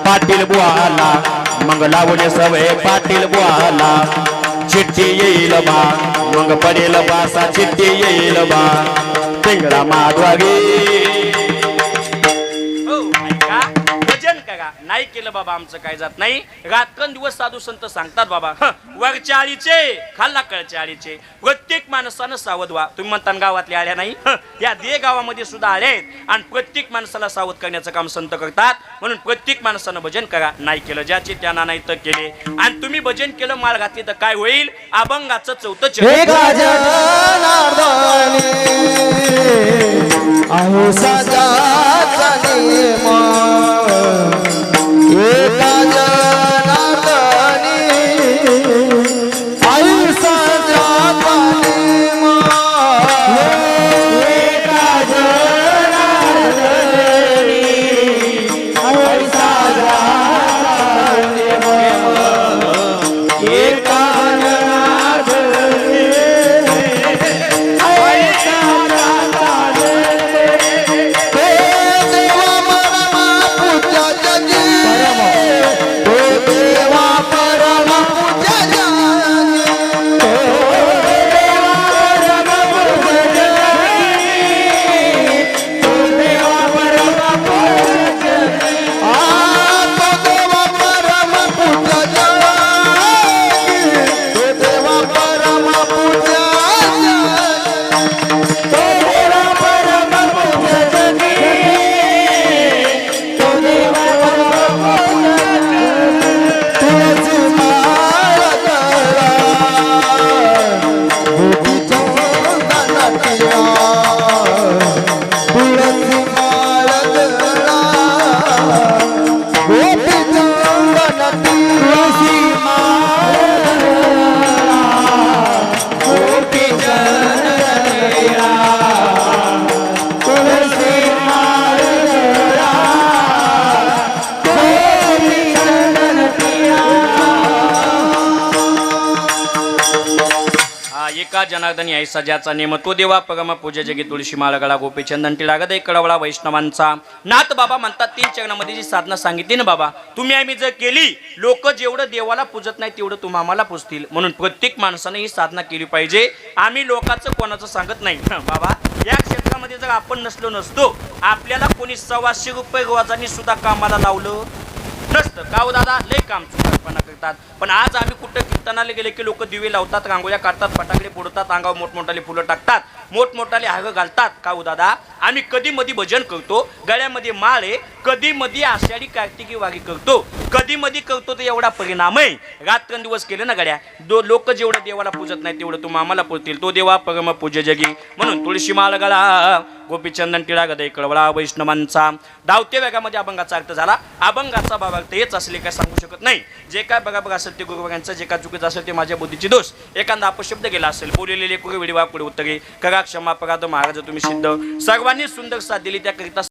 पाटील बुवाला मग लावणे सवय पाटील बुवाला. चिठ्ठी येईल बा मग पडेल बासा, चिठ्ठी येईल बा पिंगळा माधवागी. भजन करा, नाही नाही केलं बाबा आमचं काय जात नाही. रात्रंदिवस साधू संत सांगतात बाबा वरच्या आळीचे खाल्ला कळच्या आळीचे प्रत्येक माणसानं सावध व्हा. तुम्ही म्हणता गावातल्या आळ्या नाही, या दे गावामध्ये सुद्धा आळ्या आहेत आणि प्रत्येक माणसाला सावध करण्याचं काम संत करतात. म्हणून प्रत्येक माणसानं भजन करा. नाही केलं ज्याचे त्यांना नाही तर केले आणि तुम्ही भजन केलं माळ घातली तर काय होईल? अभंगाचं चौथं हे चरण गजाननार्दनी आहे सजाचा नेम. हे गजाननार्दनी आहे सजाचा नेम. हे गजाननार्दनी आहे सजाचा नेम. हे एका जनार्दनी ऐसा ज्याचा नेम तो देवा परम पूज्य जगी तुळशी माळ गळा गोपीचंदन टिळा गदे कडवळा वैष्णवांचा नाथ. बाबा म्हणतात 3 चरणामध्ये जी साधना सांगितली ना बाबा तुम्ही आम्ही जर केली लोक जेवढं देवाला पूजत नाही तेवढं तुम्ही आम्हाला पूजतील. म्हणून प्रत्येक माणसाने ही साधना केली पाहिजे. आम्ही लोकांचं कोणाचं सांगत नाही बाबा. या क्षेत्रामध्ये जर आपण नसतो आपल्याला कोणी 125 रुपये रोजानी सुद्धा कामाला लावलं नसतं का हो दादा? लय काम चुकारपणा करतात. पण आज आम्ही कुठं कीर्तनाला गेले की लोक दिवे लावतात, रांगोळ्या काढतात, फटाकडे फोडतात, अंगावर मोठमोठाले फुलं टाकतात, मोठमोठाले हाग घालतात. का हो दादा? आम्ही कधी मधी भजन करतो, गळ्यामध्ये माळ आहे, कधी मधी आषाढी कार्तिकी वारी करतो, कधी मधी करतो तर एवढा परिणाम आहे. रात्रंदिवस केले ना गड्या लोक जेवढं देवाला पूजत नाही तेवढं तुम्ही आम्हाला पूजतील. तो देवा परम पूज्य जगी. म्हणून तुळशी माळ गळा गोपीचंदन टिळा गदे कडवळा वैष्णवांचा. धावते वेगामध्ये अभंगाचा अर्थ झाला. अभंगाचा भावार्थ हेच असले काय सांगू शकत नाही. जे काय बघा असेल ते गुरुवर्गांचं, जे काय चुकीचं असेल ते माझ्या बुद्धीची दोष. एखादा अपशब्द गेला असेल, बोललेले कुठे विडिवा पुढे उत्तरे करा क्षमा अपराध महाराज तुम्ही सिद्ध. सर्वांनी सुंदर साथ दिली त्याकरिता